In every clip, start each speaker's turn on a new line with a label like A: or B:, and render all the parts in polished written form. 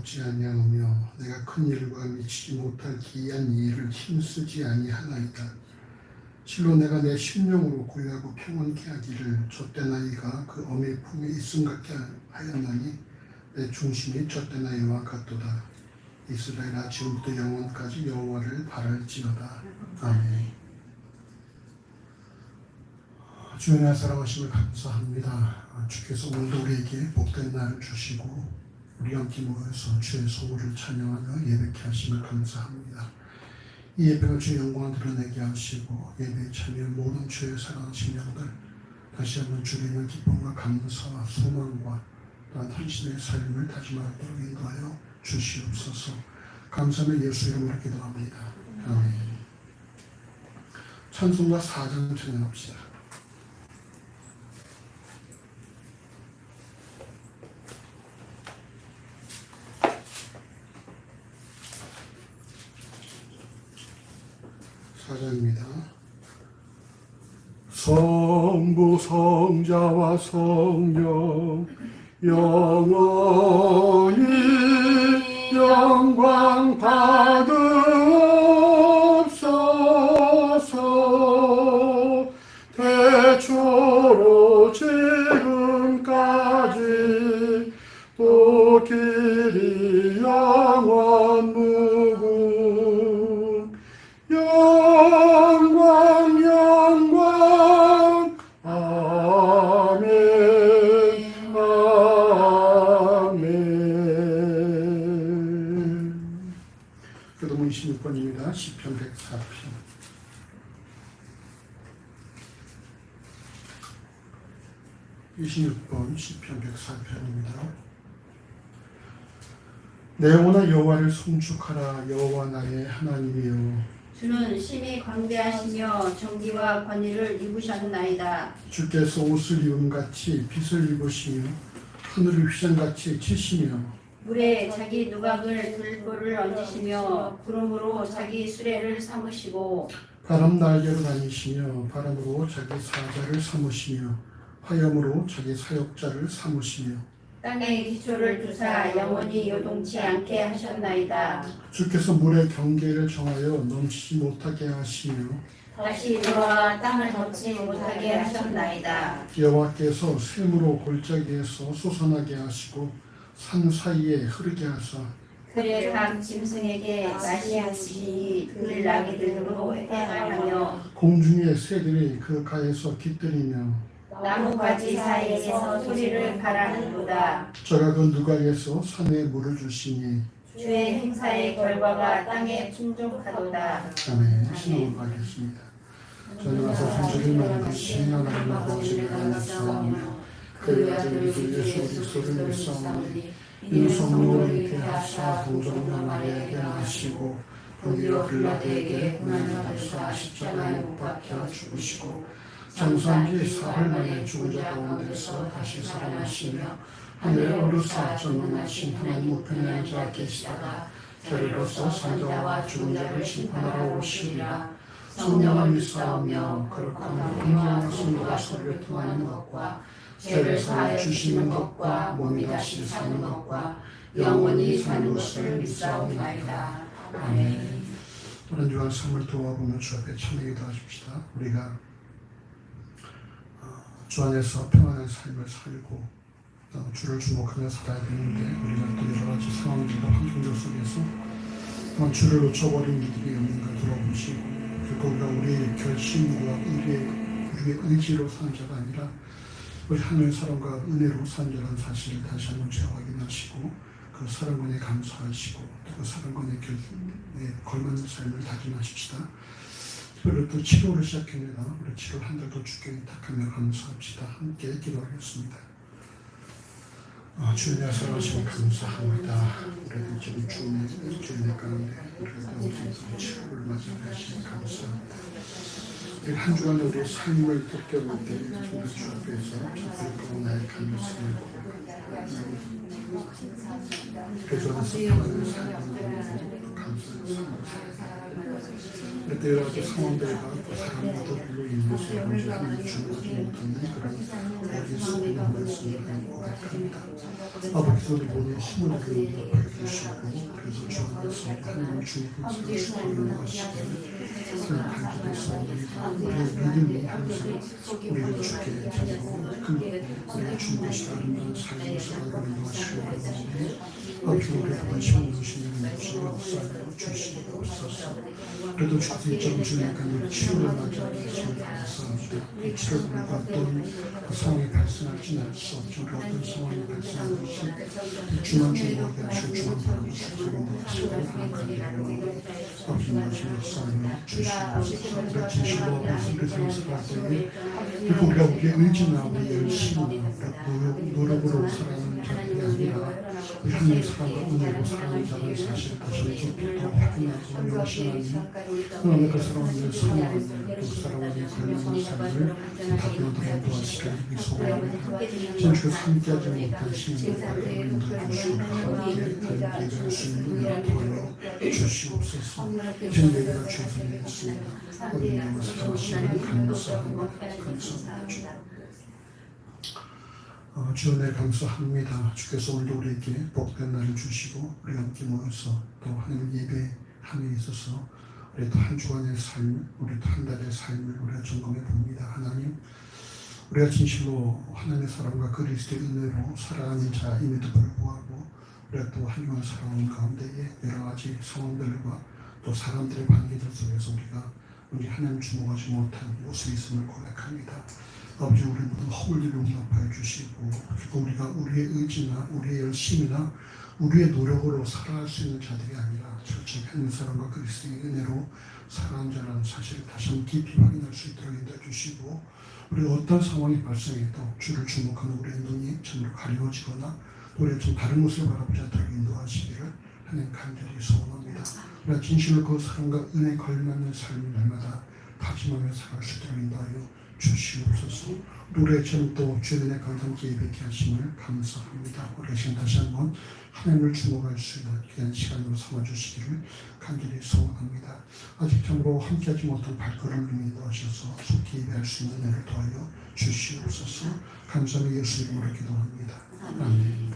A: 먹지 아니하며 내가 큰 일과 미치지 못할 기이한 일을 힘쓰지 아니하나이다. 실로 내가 내 심령으로 고요하고 평온케 하기를 젖된 아이가 그 어미의 품에 있음 같게 하였나니 내 중심이 젖된 아이와 같도다. 이스라엘아 지금부터 영원까지 여호와를 바랄지어다. 아멘. 주님의 사랑하심을 감사합니다. 주께서 오늘도 우리에게 복된 날을 주시고 우리 함께 모여서 주의 소물을 찬양하며 예배케 하심을 감사합니다. 이 예배가 주의 영광을 드러내게 하시고 예배에 참여한 모든 주의 사랑하신 영들 다시 한번 주님의 기쁨과 감사와 소망과 또한 당신의 삶을 다짐하도록 인도하여 주시옵소서. 감사하며 예수 이름으로 기도합니다. 아멘. 찬송가 4장 찬양합시다. 사장입니다. 성부 성자와 성령 영원히 영광 받으옵소서. 태초로 지금까지 또 길이 영원 무궁 영광 영광 아멘 아멘. 교도문 26번입니다. 시편 104편. 시편 104편입니다. 내 영혼아 여호와를 송축하라. 여호와 나의 하나님이여
B: 주는 심히 광대하시며 정의와 권위를 입으셨나이다.
A: 주께서 옷을 입음같이 빛을 입으시며 하늘을 휘장같이 치시며
B: 물에 자기 누각을 들보를 얹으시며 구름으로 자기 수레를 삼으시고
A: 바람 날개로 다니시며 바람으로 자기 사자를 삼으시며 화염으로 자기 사역자를 삼으시며
B: 땅의 기초를 두사 영원히 요동치 않게 하셨나이다.
A: 주께서 물의 경계를 정하여 넘치지 못하게 하시며
B: 다시 돌아와 땅을 덮지 못하게 하셨나이다.
A: 여호와께서 샘으로 골짜기에서 솟아나게 하시고 산 사이에 흐르게 하사
B: 그의 각 짐승에게 맛이 하시니 그 나귀들로 행하며
A: 공중의 새들이 그 가에서 깃들이며
B: 나뭇가지 사이에서 소리를 바라는도다.
A: 저가 그 누각에서 산에 물을 주시니
B: 주의 행사의 결과가 땅에 풍족하도다.
A: 아멘. 신앙을 받겠습니다. 저는 와서 성적인 만드신 하나님 아버지를 감사하며 그 아들 예수 그리스도를 믿사오니 이는 성령으로 잉태하사 동정녀 마리아에게 나시고 본디오 빌라도에게 고난을 받으사 십자가에 못 박혀 죽으시고 장사한 지 사흘 만에 죽은 자 가운데서 다시 살아나시며 하늘에 오르사 전능하신 하나님 우편에 앉아 계시다가 저리로서 산자와 죽은 자를 심판하러 오시리라. 성령을 믿사오며 거룩한 공정한 성도가 서로를 통하는 것과 죄를 사하여 주시는 것과 몸이 다시 사는 것과 영원히 사는 것을 믿사옵나이다. 아멘. 오늘 주한 삶을 도와보며 주 앞에 참여해 도와줍시다. 우리가 주 안에서 평안한 삶을 살고 주를 주목하며 살아야 되는데 우리가 또 여러 가지 상황들과 환경들 속에서 주를 놓쳐버린 이들이 없는가 돌아보시고 그리고 우리가 우리의 결심과 우리의 의지로 사는 자가 아니라 우리 하나님의 사랑과 은혜로 사는 자라는 사실을 다시 한번 재확인하시고 그 사랑관에 감사하시고 그 사랑관에 걸맞는 삶을 다짐하십시다. 특별히 또 치료를 시작합니다. 우리 치료 한 달 더 주께 위탁하며 감사합시다. 함께 기도하겠습니다. 주님의 사랑하심을 감사합니다. 우리는 지금 주님의 가운데 우리가 무슨 치료를 맞이하시니 감사합니다. 우리 한 주간 우리의 삶을 덮겨볼 때 정말 주 앞에서 부끄러운 나의 감사를 그 전에서 평안을 살고 그때 여러 가지 상황들과 사람들로 인해서 아버지 하나님 주님하지 못하는 그런 예수님의 말씀을 고백합니다. 아버지도 우리 모든 허물을 밝혀주시고 그래서 주 안에서 하나님 주님께서 축복을 하시되 생각하기에서 우리의 믿음이 항상 우리를 주께 드리고 그 우리가 준 것이 아름다운 삶을 살아가는 것이 원하오니 아버지 우리의 관심 주시는 것이 역사하여 주시옵소서. 그래도 주께서 이처럼 주님과 치유를 맞이하게 하시면 감사합니다. 이 치료가 어떤 상황이 발생할지는 알 수 없죠. 어떤 상황이 발생할지 주만 주님께 하시고 주만 바라고 주님께 하시고 감사합니다. 아버지 말씀 역사하여 주시옵소서. 우리가 진실로 말씀을 살아갈 때에 그리고 우리가 우리의 의지나 우리의 열심이나 노력으로 살아가는 자들이 아니라 우리 하나님의 사랑과 은혜로 살아가는 자라는 사실을 다시 좀 더 확인하고 명심하니 하나님의 그 사랑하는 상황, 그 사랑하는 관련한 삶을 답변하도록 도와주시길 소원합니다. 주께서 함께하지 못하시는 것들을 인도해주시고 함께 달리게 할 수 있는 은혜를 도와여 주시옵소서. 지금 내가 주에서 내겠습니다. 우리 나와 사랑하시는 감사합니다. 주여 내 감사합니다. 주께서 오늘도 우리에게 복된 날을 주시고 우리 함께 모여서 또 하나님 예배함에 있어서 우리 또 한 주간의 삶, 우리 또 한 달의 삶을 우리가 점검해 봅니다. 하나님, 우리가 진실로 하나님의 사랑과 그리스도의 은혜로 살아가는 자임에도 불구하고 우리가 또 한 주간 살아오는 가운데에 여러 가지 상황들과 또 사람들의 관계들 속에서 우리 하나님 주목하지 못한 모습이 있음을 고백합니다. 아버지 우리 모든 허물들을 용납하여 주시고 그리고 우리가 우리의 의지나 우리의 열심이나 우리의 노력으로 살아갈 수 있는 자들이 아니라 철저히 하나님 사랑과 그리스도의 은혜로 살아가는 자라는 사실을 다시 한번 깊이 확인할 수 있도록 인도해 주시고 우리가 어떤 상황이 발생해도 주를 주목하는 우리의 눈이 전부 가려워지거나 우리가 좀 다른 모습을 바라보지 않도록 인도하시기를 하나님 간절히 소원합니다. 우리가 진실로 그 사랑과 은혜에 걸맞는 삶을 날마다 다짐하며 살아갈 수 있도록 인도하여 주시옵소서. 우리처럼 또 주의 은혜 감사함께 예배케 하심을 감사합니다. 우리가 지금 다시 한번 하나님을 주목할 수 있는 귀한 시간으로 삼아주시기를 간절히 소원합니다. 아직 참으로 함께하지 못한 발걸음을 인도하셔서 속히 예배할 수 있는 은혜를 도와여 주시옵소서. 감사하며 예수 이름으로 기도합니다. 아멘.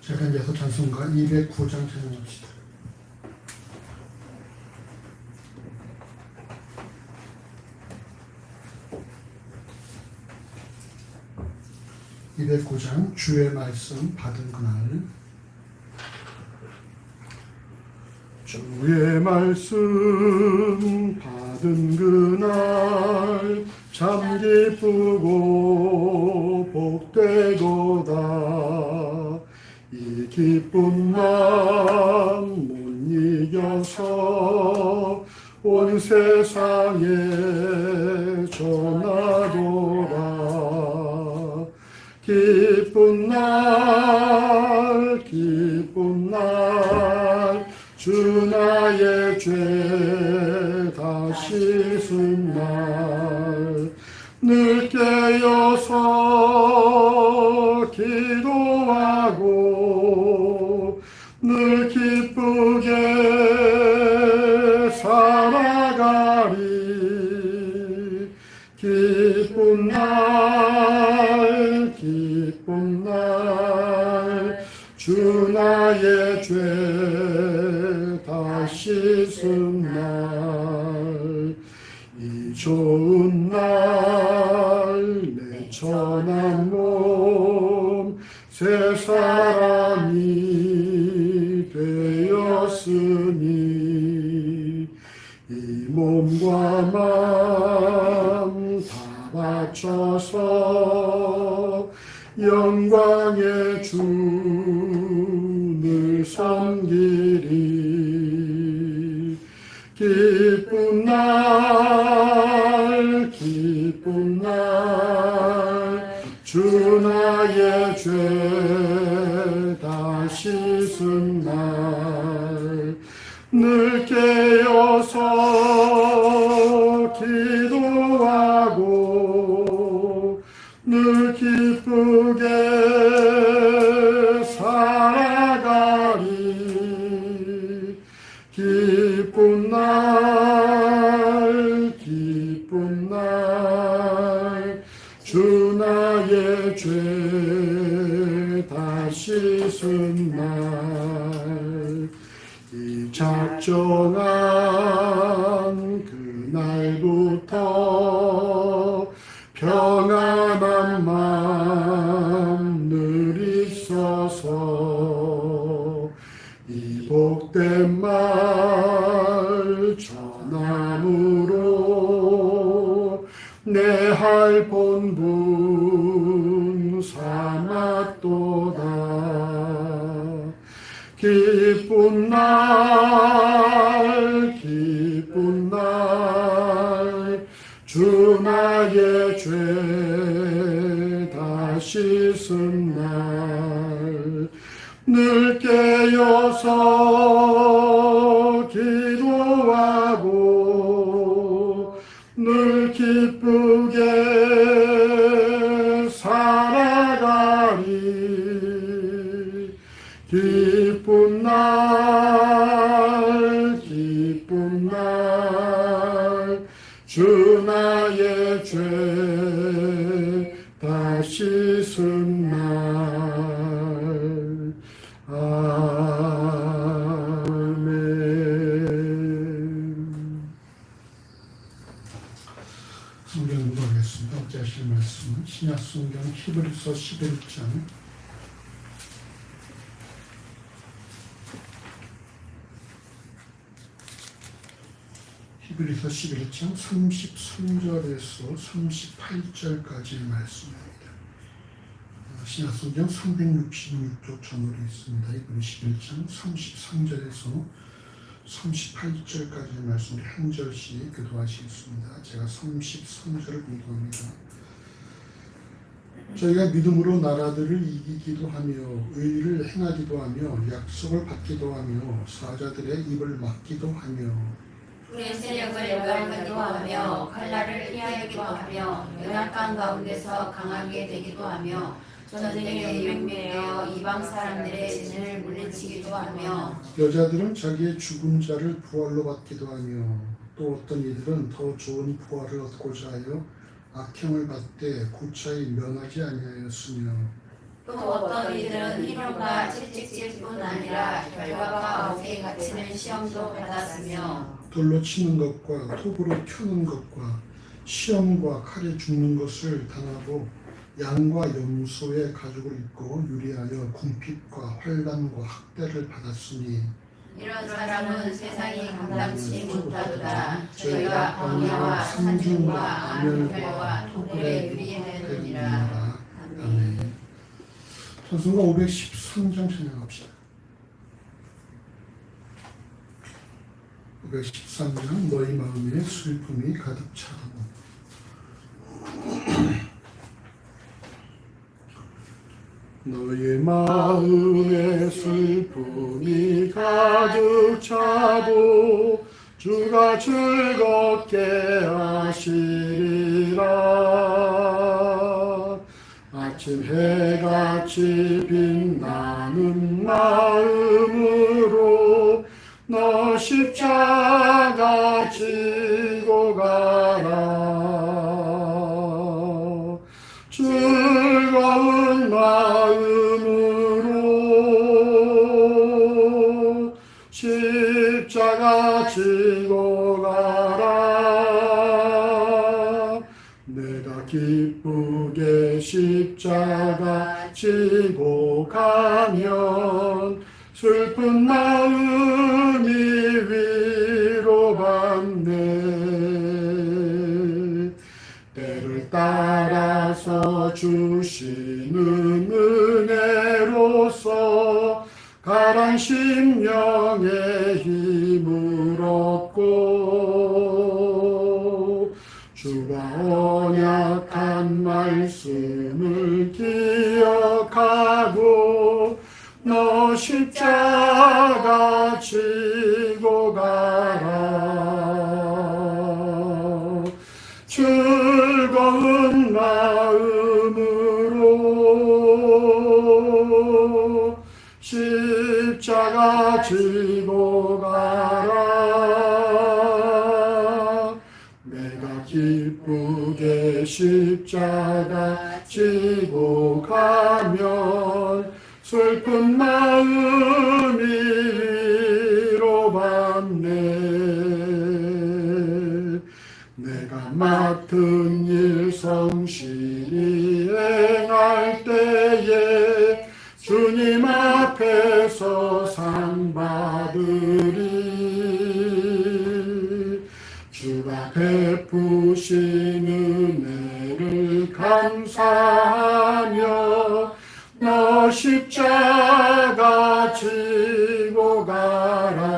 A: 제가 이제서 찬송가 209장 찬양합시다. 209장 주의 말씀 받은 그날. 주의 말씀 받은 그날 참 기쁘고 복되도다. 이 기쁜 마음 못 이겨서 온 세상에 전하도라. 기쁜 날 기쁜 날 주 나의 죄 다 씻은 날 늘 깨어서 기도하고 늘 기쁘게 살아가리. 기쁜 날 기쁜 날 주 나의 죄 다 씻은 날 이 좋은 날 내 천한 몸 새 사람이 되었으니 이 몸과 마음 다 바쳐서 영광의 주를 섬기리. 기쁜 날 기쁜 날 주 나의 죄 다 씻은 날 늘 깨어서 기도하고 늘 기쁘게 살아가리. 이 작정한 그날부터 평안한 마음 늘 있어서 이 복된 말 전함으로 내 할 본분 삼았도다. 기쁜 날 기쁜 날 주 나의 죄 다 씻은 날 늘 깨어서 기도하고 늘 기쁘게 살아가리. 기쁜 날 기쁜 날 주 나의 죄 다 씻은 날. 아멘. 성경 보겠습니다. 어제 하실 말씀은 신약 성경 히브리서 11장 33절에서 38절까지의 말씀입니다. 신약성경 366조 전월에 있습니다. 이번 11장 33절에서 38절까지의 말씀을 한 절씩 교도하시겠습니다. 제가 33절을 공부합니다. 저희가 믿음으로 나라들을 이기기도 하며 의를 행하기도 하며 약속을 받기도 하며 사자들의 입을 막기도 하며
B: 우리의 세력을 열하기도 하며 칼날을 피하기도 하며 연약한 가운데서 강하게 되기도 하며 전쟁에 용맹되어 이방 사람들의 진을 물리치기도 하며
A: 여자들은 자기의 죽은 자를 부활로 받기도 하며 또 어떤 이들은 더 좋은 부활을 얻고자 하여 악행을 받되 고차히 면하지 아니하였으며
B: 또 어떤 이들은 희롱과 채찍질뿐 아니라 결과가 억에 갇히는 시험도 받았으며
A: 돌로 치는 것과 톱으로 켜는 것과 시험과 칼에 죽는 것을 당하고 양과 염소의 가죽을 입고 유리하여 궁핍과 환난과 학대를 받았으니
B: 이런 사람은 세상이 감당치 못하도다. 저희가 광야와 산중과 안별과 토굴에 유리하였느니라.
A: 아멘. 찬송가 513장 찬양합시다. 513장 너희 마음에 슬픔이 가득 차고 너의 마음에 슬픔이 가득 차도 주가 즐겁게 하시리라. 아침 해같이 빛나는 마음으로 너 십자가 지고 가라. 즐거운 마음으로 십자가 지고 가라. 내가 기쁘게 십자가 지고 가면 슬픈 마음이 위로받네. 때를 따라서 주시는 은혜로서 가란 심령의 힘을 얻고 주가 언약한 말씀을 기억하고 너 십자가 지고 가라. 즐거운 마음으로 십자가 지고 가라. 내가 기쁘게 십자가 지고 가면 슬픈 마음이 위로받네. 내가 맡은 일 성실히 행할 때에 주님 앞에서 상 받으리. 주가 베푸신 은혜를 감사하며 너 십자가 지고 가라.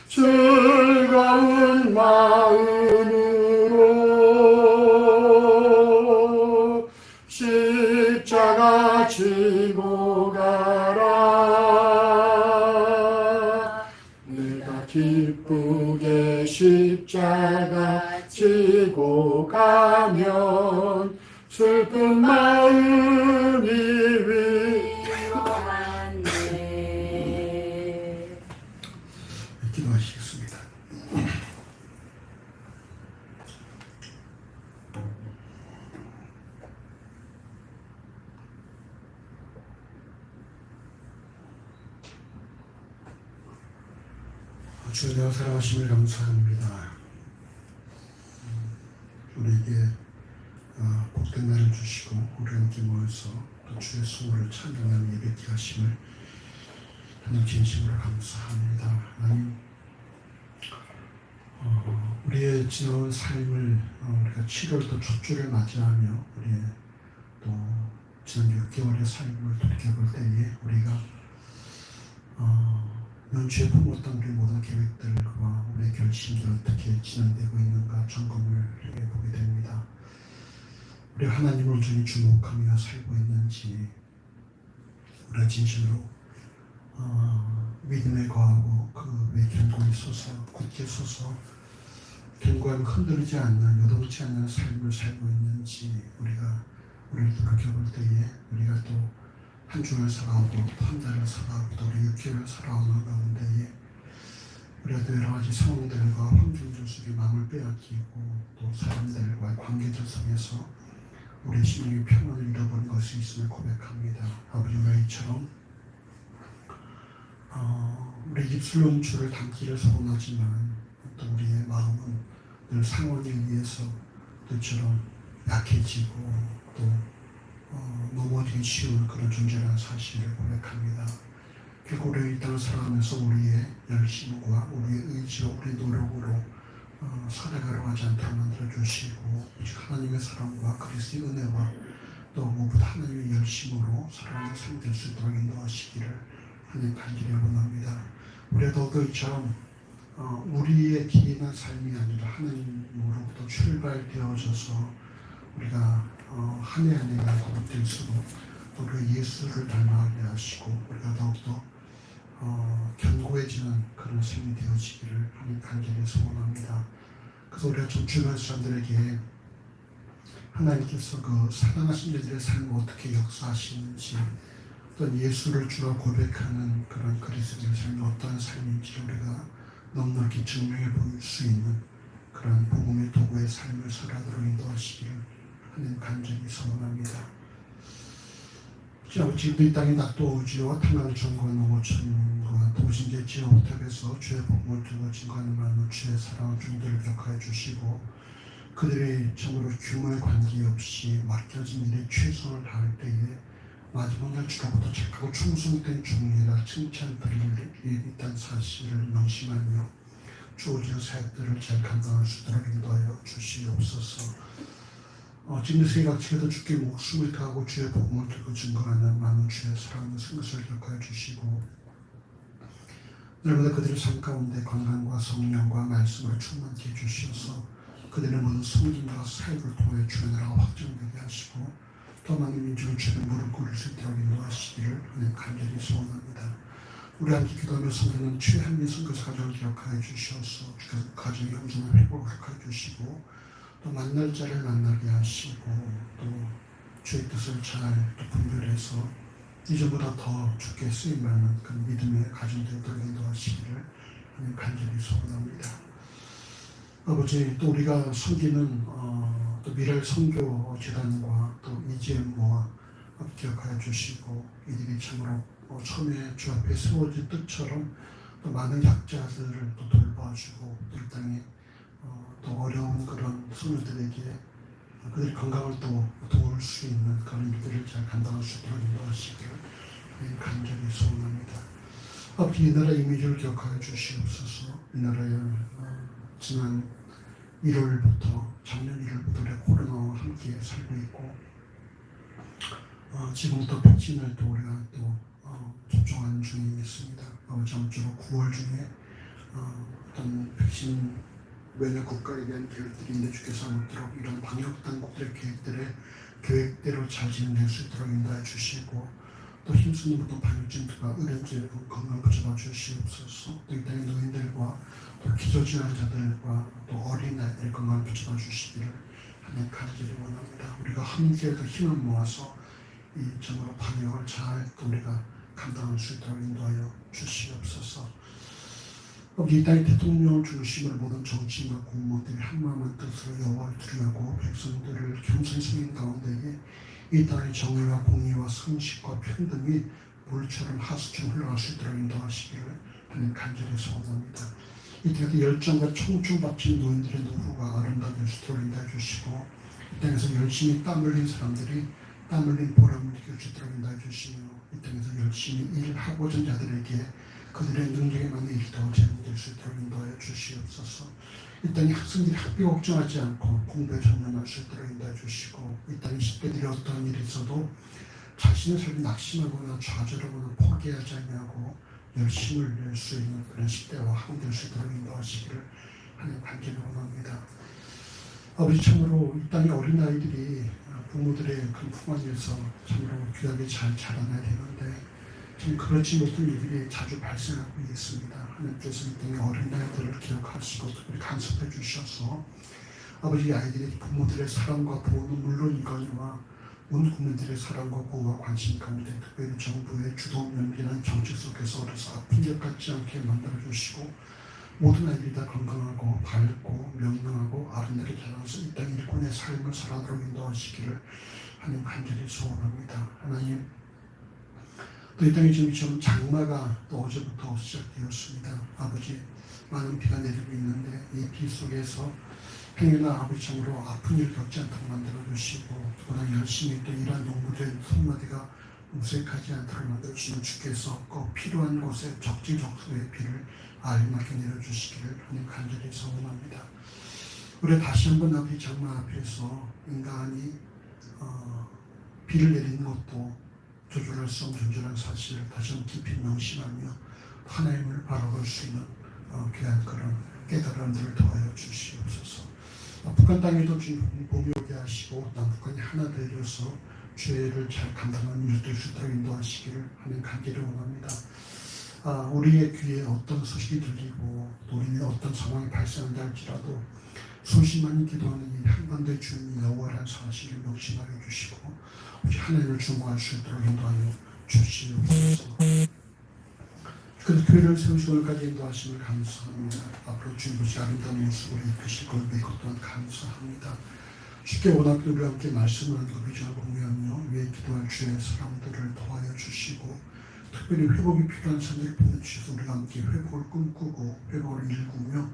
A: 즐거운 마음으로 십자가 지고 가라. 내가 기쁘게 십자가 지고 가면 슬픈 마음이 위로받네. 기도하시겠습니다. 주여 사랑하심을 감사합니다. 우리에게 복된 날을 주시고 우리 함께 모여서 또 주의 수고를 찬양하는 예배케 하심을 하나님 진심으로 감사합니다. 하나님 우리의 지나온 삶을 우리가 7월 또 첫 주를 맞이하며 우리의 또 지난 6개월의 삶을 돌이켜볼 때에 우리가 연초에 품었던 우리 모든 계획들과 우리의 결심들 어떻게 진행되고 있는가 점검을 해보게 됩니다. 우리 하나님을 온전히 주목하며 살고 있는지 우리가 진실로 믿음에 거하고 그 위에 견고히 서서 굳게 서서 견고하며 흔들리지 않는 요동치 않는 삶을 살고 있는지 우리를 돌아켜볼 때에 우리가 또 한 주를 살아오고 또 한 달을 살아오고 또 우리 6개월을 살아오는 가운데에 우리가 또 여러 가지 상황들과 환경들 속에 마음을 빼앗기고 또 사람들과의 관계들 속에서 우리 심령의 평안을 잃어버린 것이 있음을 고백합니다. 아버지가 이처럼 우리 입술로는 주를 담기를 소원하지만 또 우리의 마음은 늘 상황에 의해서 그처럼 약해지고 또 넘어지기 쉬운 그런 존재라는 사실을 고백합니다. 결국 우리 이 땅을 살아가면서 우리의 열심과 우리의 의지와 우리의 노력으로 살아가려고 하지 않도록 만들어주시고 하나님의 사랑과 그리스도의 은혜와 또 무엇보다 하나님의 열심으로 살아가는 삶이 될 수 있도록 인도하시기를 하나님 간절히 원합니다. 우리가 더욱더 이처럼 우리의 기인한 삶이 아니라 하나님으로부터 출발되어져서 우리가 한 해 한 해가 거듭될수록 우리가 예수를 닮아가게 하시고 우리가 더욱더 견고해지는 그런 삶이 되어지기를 하나님 간절히 소원합니다. 그래서 우리가 좀 주변 사람들에게 하나님께서 그 사랑하신 이들의 삶을 어떻게 역사하시는지 어떤 예수를 주로 고백하는 그런 그리스도의 삶이 어떤 삶인지 우리가 넉넉히 증명해 보일 수 있는 그런 복음의 도구의 삶을 살아도록 인도하시기를 하나님 간절히 소원합니다. 지금도 이 땅에 낙도 오지와 탐나는 정과 농어촌과 도신제 지역 호텔에서 주의 복음을 들고 증거하는 많은 주의 사랑을 중들을 격하여 주시고 그들의 정으로 규모에 관계없이 맡겨진 일에 최선을 다할 때에 마지막 날 주로부터 착하고 충성된 종이라 칭찬 드릴 일이 있다는 사실을 명심하며 주어진 사역들을 잘 감당할 수 있도록 인도하여 주시옵소서. 지금 생각치에도 주께 목숨을 다하고 주의 복음을 들고 증거하는 많은 주의 사랑과 승것을 격하여 주시고 날마다 그들의 삶 가운데 건강과 성령과 말씀을 충만케 해주셔서 그들의 모든 성김과 사역을 통해 주의 나라가 확정되게 하시고 더 많은 민족을 주의 무릎 꿇을 수 있도록 인도하시기를 하나님 간절히 소원합니다. 우리 함께 기도하며 성도는 주의 한미 선교사 가정을 기억하여 주셔서 그 가정의 형제의 회복을 기억하여 주시고 또 만날 자를 만나게 하시고 또 주의 뜻을 잘 또 분별해서 이전보다 더 주께 쓰임받는 그 믿음의 가정들을 인도하시기를 하나님 간절히 소원합니다. 아버지 또 우리가 섬기는 또 미랄 선교 재단과 또 EGM과 기억하여 주시고 이들이 참으로 처음에 주 앞에 세워진 뜻처럼 또 많은 약자들을 또 돌봐주고 이 땅에 또 어려운 그런 성도들에게 그들의 건강을 또 도울 수 있는 그런 일들을 잘 감당할 수 있도록 인도하시기를 간절히 소원합니다. 아버지 이 나라 이미지를 기억하여 주시옵소서. 이 나라에 지난 1월부터 작년 1월부터 우리가 코로나와 함께 살고 있고 지금부터 백신을 또 우리가 또 접종하는 중에 있습니다. 아무쪼록 9월 중에 어떤 백신 면역 국가에 대한 계획들이 있는데 주께서 아무쪼록 이런 방역 당국들의 계획대로 잘 진행될 수 있도록 인도해 주시고 또 힘쓰는 모든 방역진들과 의료진들 건강 붙잡아 주시옵소서. 또 이 땅의 노인들과 또 기저질환자들과 또 어린아이들 건강 붙잡아 주시기를 하나님 간절히 원합니다. 우리가 함께 그 힘을 모아서 이 정으로 방역을 잘 우리가 감당할 수 있도록 인도하여 주시옵소서. 이 땅의 대통령을 중심으로 모든 정치인과 공무원들이 한마음한 뜻으로 여호와를 두려워하고 백성들을 겸손히 섬기는 가운데에 이 땅의 정의와 공의와 성식과 평등이 물처럼 하수처럼 흘러갈 수 있도록 인도하시기를 하나님 간절히 소원합니다. 이 땅에서 열정과 청춘 바친 노인들의 노후가 아름다운 수도를 인도해 주시고 이 땅에서 열심히 땀 흘린 사람들이 땀 흘린 보람을 느낄 수 있도록 인도해 주시며 이 땅에서 열심히 일하고자 하는 자들에게 그들의 능력에 맞는 일이 더 제공될 수 있도록 인도하여 주시옵소서. 이 땅의 학생들이 학비 걱정하지 않고 공부에 전념할 수 있도록 인도해 주시고 이 땅의 식구들이 어떤 일이 있어도 자신의 삶에 낙심하거나 좌절하거나 포기하지 않냐고 열심을 낼 수 있는 그런 시대와 함께 될 수 있도록 인도하시기를 하나님 간절히 원합니다. 아버지 참으로 이 땅의 어린아이들이 부모들의 큰 품 안에서 참으로 귀하게 잘 자라나야 되는데 지금 그렇지 못한 일들이 자주 발생하고 있습니다. 하나님께서 이 땅의 어린아이들을 기억하시고 특별히 간섭해 주셔서 아버지 아이들이 부모들의 사랑과 보호는 물론이거니와 온 국민들의 사랑과 보호와 관심 가운데 특별히 정부의 주도 면밀한 정책 속에서 어려서 아픈 일 같지 않게 만들어주시고 모든 아이들이 다 건강하고 밝고 명랑하고 아름답게 자라서 이 땅 일꾼의 삶을 살아도록 인도하시기를 하나님 간절히 소원합니다. 하나님 또 이 땅에 지금 장마가 또 어제부터 시작되었습니다. 아버지 많은 비가 내리고 있는데 이 비 속에서 행여나 아버지처럼으로 아픈 일 겪지 않도록 만들어주시고 또한 열심히 또 일한 농부들의 손마디가 무색하지 않도록 만들어주시는 주께서 꼭 필요한 곳에 적지적소의 비를 알맞게 내려주시기를 하나님 간절히 소원합니다. 우리 다시 한번 아버지 장마 앞에서 인간이 비를 내리는 것도 조절할 수 없는 존재라는 사실을 다시 한번 깊이 명심하며 하나님을 바라볼 수 있는 귀한 그런 깨달음들을 더하여 주시옵소서. 북한 땅에도 주님 봄이 오게 하시고 남북한이 하나 되어서 죄를 잘 감당하는 일들 수 있도록 인도하시기를 하는 간절히 원합니다. 우리의 귀에 어떤 소식이 들리고 또 우리는 어떤 상황이 발생한다 할지라도 수십만이 기도하는 이 한반도의 주인 여호와라는 사실을 명심하여 주시고 우리 하나님을 중보할 수 있도록 인도하여 주시옵소서. 그래서 교회를 세우시고 오늘까지 인도하심을 감사합니다. 앞으로 주님의 아름다운 모습으로 이끄실 걸 믿고 또한 감사합니다. 쉽게 워낙 우리와 함께 말씀을 비전을 공유하며 위에 기도할 주의 사람들을 도와여 주시고 특별히 회복이 필요한 사람들을 보내주셔서 우리가 함께 회복을 꿈꾸고 회복을 일구며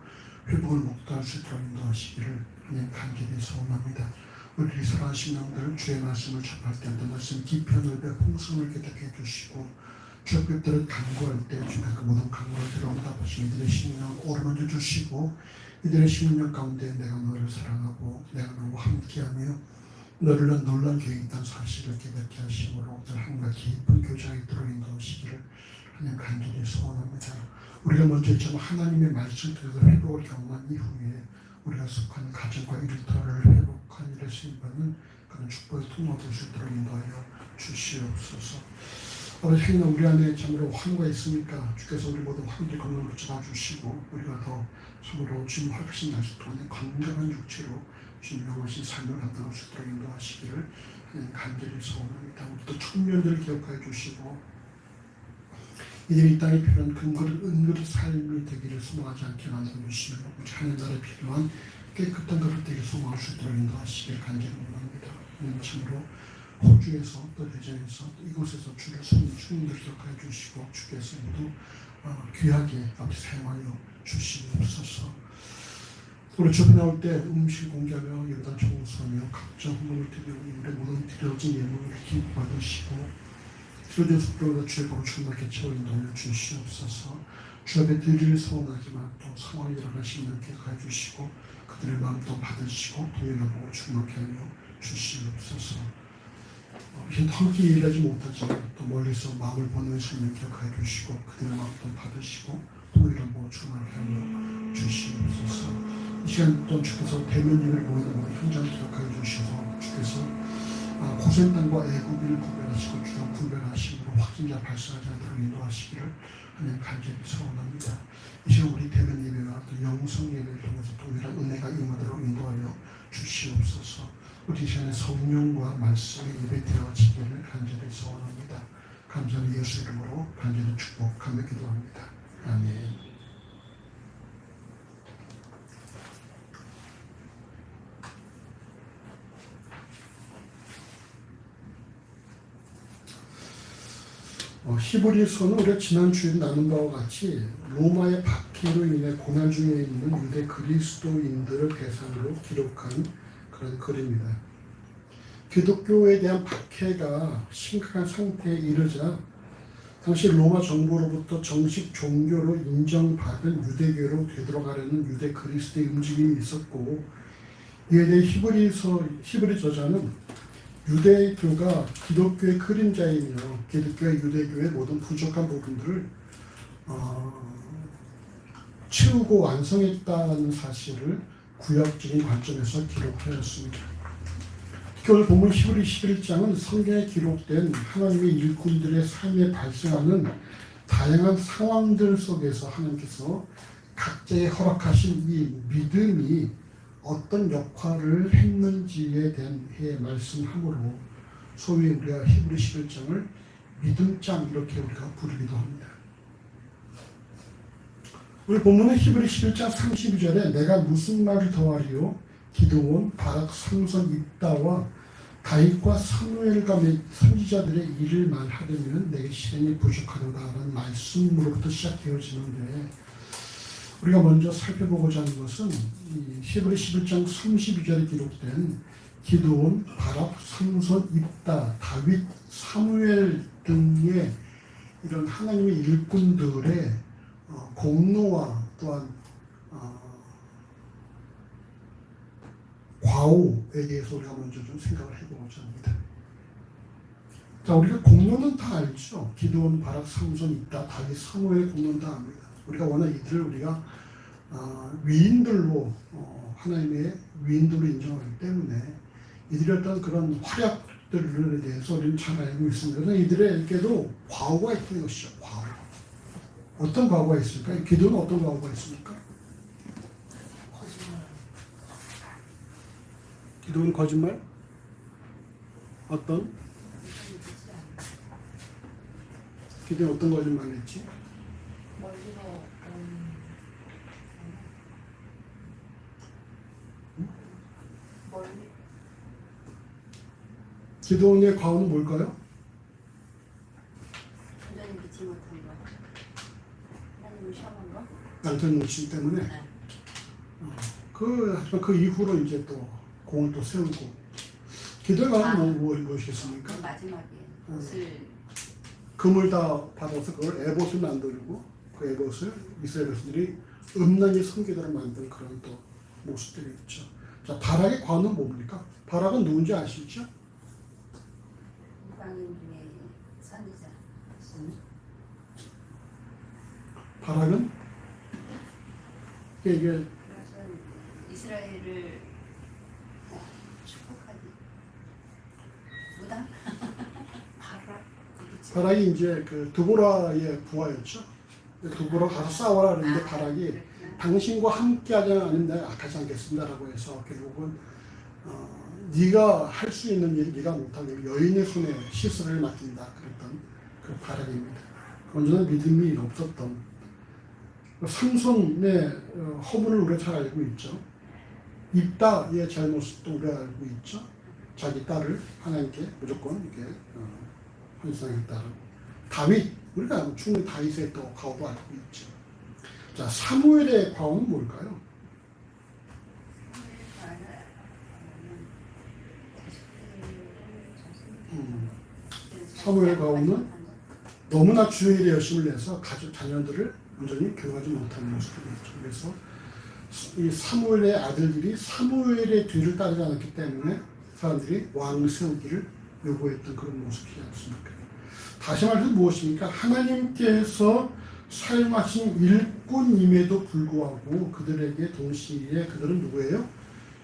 A: 회복을 목도할 수 있도록 인도하시기를 하나님 간절히 소원합니다. 우리 사랑하신 영들 주의 말씀을 접할 때 한 말씀 깊이 넓게 풍성을 깨닫게 해주시고 주의 뜻대로 간구할 때 주님의 그 모든 간구를 들어온답하시고 이들의 심령 오르만져 주시고 이들의 심령 가운데 내가 너를 사랑하고 내가 너와 함께하며 너를 위한 놀라운 계획이 있다는 사실을 깨닫게 하심으로 늘 한가 깊은 교제하게 들어 인도하시기를 하나님 간절히 소원합니다. 우리가 먼저 참 하나님의 말씀을 통해서 회복을 경험한 이후에 우리가 속한 가정과 일터를 회복한 일에 쓰임받는 그런 축복의 통로가 될 수 있도록 인도하여 주시옵소서. 아버지 행여 우리 안에 참으로 환구가 있으니까 주께서 우리 모두 환기 건강을 붙여주시고 우리가 더 참으로 주님 훨씬 날 수 있도록 건강한 육체로 주님 영원하신 삶을 감당할 수 있도록 인도하시기를 간절히 소원합니다. 우리도 청년들을 기억하여 주시고 이들이 이 땅에 필요한 은그릇 삶이 되기를 소망하지 않게 만들어주시며 우리 하나님 나라에 필요한 깨끗한 그릇 되기를 소망할 수 있도록 인도하시기를 간절히 원합니다. 참으로 호주에서 또 대전에서 이곳에서 주를 섬긴 주님들 기억하여 주시고 주께서 모두 귀하게 아버지 사용하여 주시옵소서. 우리 주변 나올 때 음식 공개하며 예배당 청소하며 각종 헌물을 드리고 우리 문은 드려진 예물을 기뻐받으시고 주님께서 주의 복을 충만하게 채워 인도하여 주시옵소서. 주 앞에 드릴 소원하지만 또 상황이 일어나시면 기억하여 주시고 그들의 마음도 받으시고 동일한 복을 충만하게 하여 주시옵소서. 함께 일하지 못하지만 또 멀리서 마음을 보내시면 기억하여 주시고 그들의 마음도 받으시고 동일한 복을 충만하게 하여 주시옵소서. 이 시간 또 주께서 대면님을 보내는 우리 현장 기억하여 주셔서 주께서 고센 땅과 애굽을 구별하시고 주로 구별하시고 확진자 발생하지 않도록 인도하시기를 하나님 간절히 소원합니다. 이 시간 우리 대면 예배와 또 영성 예배를 통해서 동일한 은혜가 임하도록 인도하여 주시옵소서. 우리 시간에 성령과 말씀의 예배 드려지기를 간절히 소원합니다. 감사는 예수 이름으로 간절히 축복하며 기도합니다. 아멘. 히브리서는 우리가 지난주에 나눈 바와 같이 로마의 박해로 인해 고난 중에 있는 유대 그리스도인들을 대상으로 기록한 그런 글입니다. 기독교에 대한 박해가 심각한 상태에 이르자 당시 로마 정부로부터 정식 종교로 인정받은 유대교로 되돌아가려는 유대 그리스도의 움직임이 있었고 이에 대해 히브리 저자는 유대교가 기독교의 그림자이며 기독교와 유대교의 모든 부족한 부분들을 채우고 완성했다는 사실을 구약적인 관점에서 기록하였습니다. 특히 오늘 본문 히브리 11장은 성경에 기록된 하나님의 일꾼들의 삶에 발생하는 다양한 상황들 속에서 하나님께서 각자의 허락하신 이 믿음이 어떤 역할을 했는지에 대한 말씀하므로 소위 우리가 히브리 11장을 믿음장 이렇게 우리가 부르기도 합니다. 우리 본문의 히브리 11장 32절에 내가 무슨 말을 더하리요 기드온, 바락, 삼손, 입다와 다윗과 사무엘과 몇 선지자들의 일을 말하려면 내게 시간이 부족하도다라는 말씀으로부터 시작되어지는데 우리가 먼저 살펴보고자 하는 것은 이 히브리 11장 32절에 기록된 기드온, 바락, 삼손, 입다, 다윗, 사무엘 등의 이런 하나님의 일꾼들의 공로와 또한 과오에 대해서 우리가 먼저 좀 생각을 해보고자 합니다. 자, 우리가 공로는 다 알죠. 기드온, 바락, 삼손, 입다, 다윗, 사무엘 공로는 다 압니다. 우리가 워낙 이들을 우리가 위인들로 하나님의 위인들로 인정하기 때문에 이들의 어떤 그런 활약들에 대해서 우리는 잘 알고 있습니다. 그래서 이들에게도 과오가 있던 것이죠. 과오. 어떤 과오가 있을까? 기도는 어떤 과오가 있습니까? 기도는 거짓말? 어떤? 기도는 어떤 거짓말을 했지? 기도원의 과오는 뭘까요?
B: 하나님 믿지 못한 거, 하나님을 시험한 거.
A: 남편 놓치기 때문에
B: 네.
A: 그 이후로 이제 또 공을 또 세우고 기도의 과오는 무엇이겠습니까?
B: 마지막에 옷을
A: 금을 다 받아서 그걸 에봇을 만들고 그 에봇을 이스라엘 백성들이 음란히 섬기도록 만든 그런 또 모습들이 있죠. 자, 바락의 과오는 뭡니까? 바락은 누군지 아시죠?
B: 이방인 중에 선지자.
A: 바락은 이게
B: 이스라엘을 축복하기 무당?
A: 바락이 이제 그 드보라의 부하였죠. 드보라 가서 싸워라 그랬는데 바락이 당신과 함께하지 않는데 악하지 않겠습니다라고 해서 결국은 네가 할 수 있는 일 네가 못하고 여인의 손에 시술을 맡긴다 그랬던 그 바락입니다. 온전한 믿음이 없었던 삼손의 허물을 우리가 잘 알고 있죠. 입다의 잘못도 우리가 알고 있죠. 자기 딸을 하나님께 무조건 이렇게 헌신하겠다라고. 다윗, 우리가 충분히 다윗의 또 과오도 알고 있죠. 자, 사무엘의 과오는 뭘까요? 사무엘의 과오는 너무나 주의 일에 열심을 내서 가족, 자녀들을 온전히 교육하지 못하는 모습이었죠. 그래서 이 사무엘의 아들들이 사무엘의 뒤를 따르지 않았기 때문에 사람들이 왕 세우기를 요구했던 그런 모습이지 않습니까? 다시 말해서 무엇입니까? 하나님께서 사용하신 일꾼임에도 불구하고 그들에게 동시에 그들은 누구예요?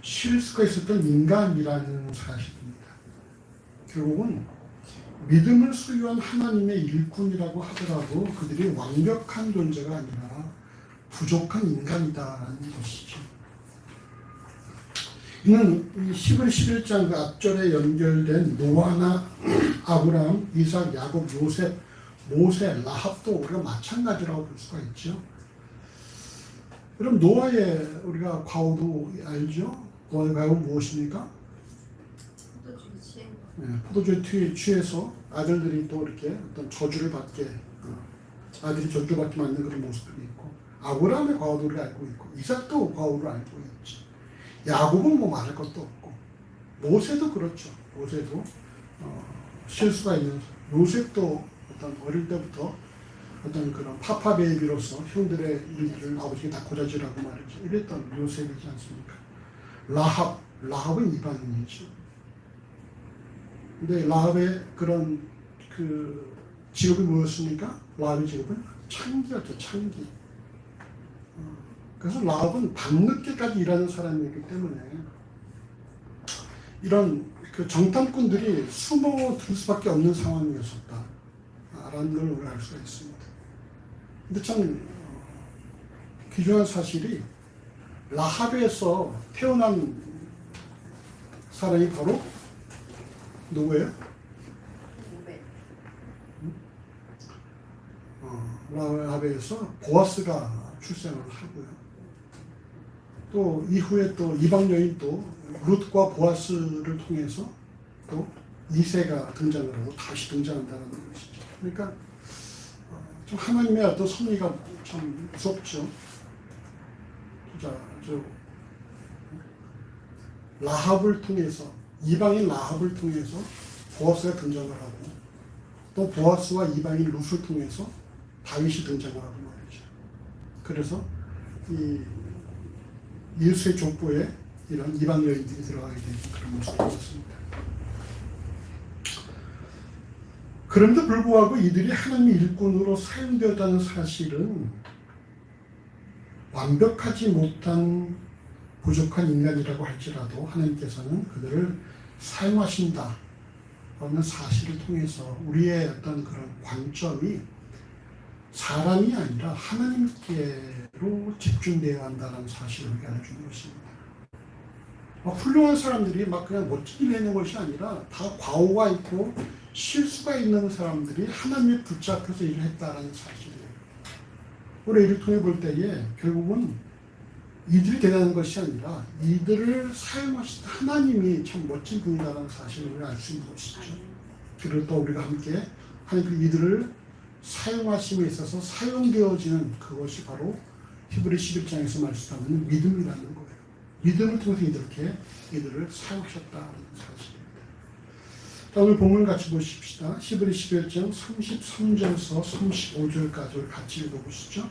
A: 실수가 있었던 인간이라는 사실입니다. 결국은 믿음을 소유한 하나님의 일꾼이라고 하더라도 그들이 완벽한 존재가 아니라 부족한 인간이다라는 것이죠. 이는 히브리 11장 그 앞절에 연결된 노아나 아브라함, 이삭, 야곱, 요셉, 모세, 라합도 우리가 마찬가지라고 볼 수가 있죠. 그럼 노아의 우리가 과오도 알죠? 노아의 과오는 무엇입니까? 포도주에 취해서 아들들이 또 이렇게 어떤 저주를 받게, 아들이 저주를 받게 만든 그런 모습들이 있고, 아브라함의 과오도 우리가 알고 있고, 이삭도 과오를 알고 있지. 야곱은 뭐 말할 것도 없고, 모세도 그렇죠. 모세도 실수가 있는, 요셉도 어떤 어릴 때부터 어떤 그런 파파 베이비로서 형들의 일들을 아버지가 다 고자질하고 말이죠. 이랬던 요셉이지 않습니까? 라합은 이방인이죠. 근데 라합의 그런 그 직업이 뭐였습니까? 라합의 직업은 창기였죠, 창기. 그래서 라합은 밤늦게까지 일하는 사람이기 때문에 이런 그 정탐꾼들이 숨어들 수밖에 없는 상황이었었다라는 걸 우리가 알 수가 있습니다. 근데 참 귀중한 사실이 라합에서 태어난 사람이 바로 누구예요? 라합에서 보아스가 출생을 하고요. 또 이후에 또 이방 여인 또 룻과 보아스를 통해서 또 이세가 등장을 하고 다시 등장한다는 것이죠. 그러니까 좀 하나님의 어떤 섭리가 참 무섭죠. 자, 라합을 통해서 이방인 라합을 통해서 보아스가 등장을 하고 또 보아스와 이방인 룻을 통해서 다윗이 등장을 하고 말이죠. 그래서 이 예수의 족보에 이런 이방 여인들이 들어가게 되는 그런 모습이었습니다. 그럼에도 불구하고 이들이 하나님의 일꾼으로 사용되었다는 사실은 완벽하지 못한 부족한 인간이라고 할지라도 하나님께서는 그들을 사용하신다 라는 사실을 통해서 우리의 어떤 그런 관점이 사람이 아니라 하나님께로 집중되어야 한다는 사실을 우리가 알려주는 것입니다. 훌륭한 사람들이 막 그냥 멋지게 내는 것이 아니라 다 과오가 있고 실수가 있는 사람들이 하나님에 붙잡혀서 일을 했다는 사실이에요. 우리 이를 통해 볼 때에 결국은 이들이 대단한 것이 아니라 이들을 사용하신 하나님이 참 멋진 분이라는 사실을 우리가 알 수 있는 것이죠. 그리고 또 우리가 함께 하나님 이들을 사용하심에 있어서 사용되어지는 그것이 바로 히브리 11장에서 말씀하는 믿음이라는 거예요. 믿음을 통해서 이들을 사용하셨다는 사실입니다. 자, 오늘 본문을 같이 보십시다. 히브리 11장 33절에서 35절까지 같이 읽어보시죠.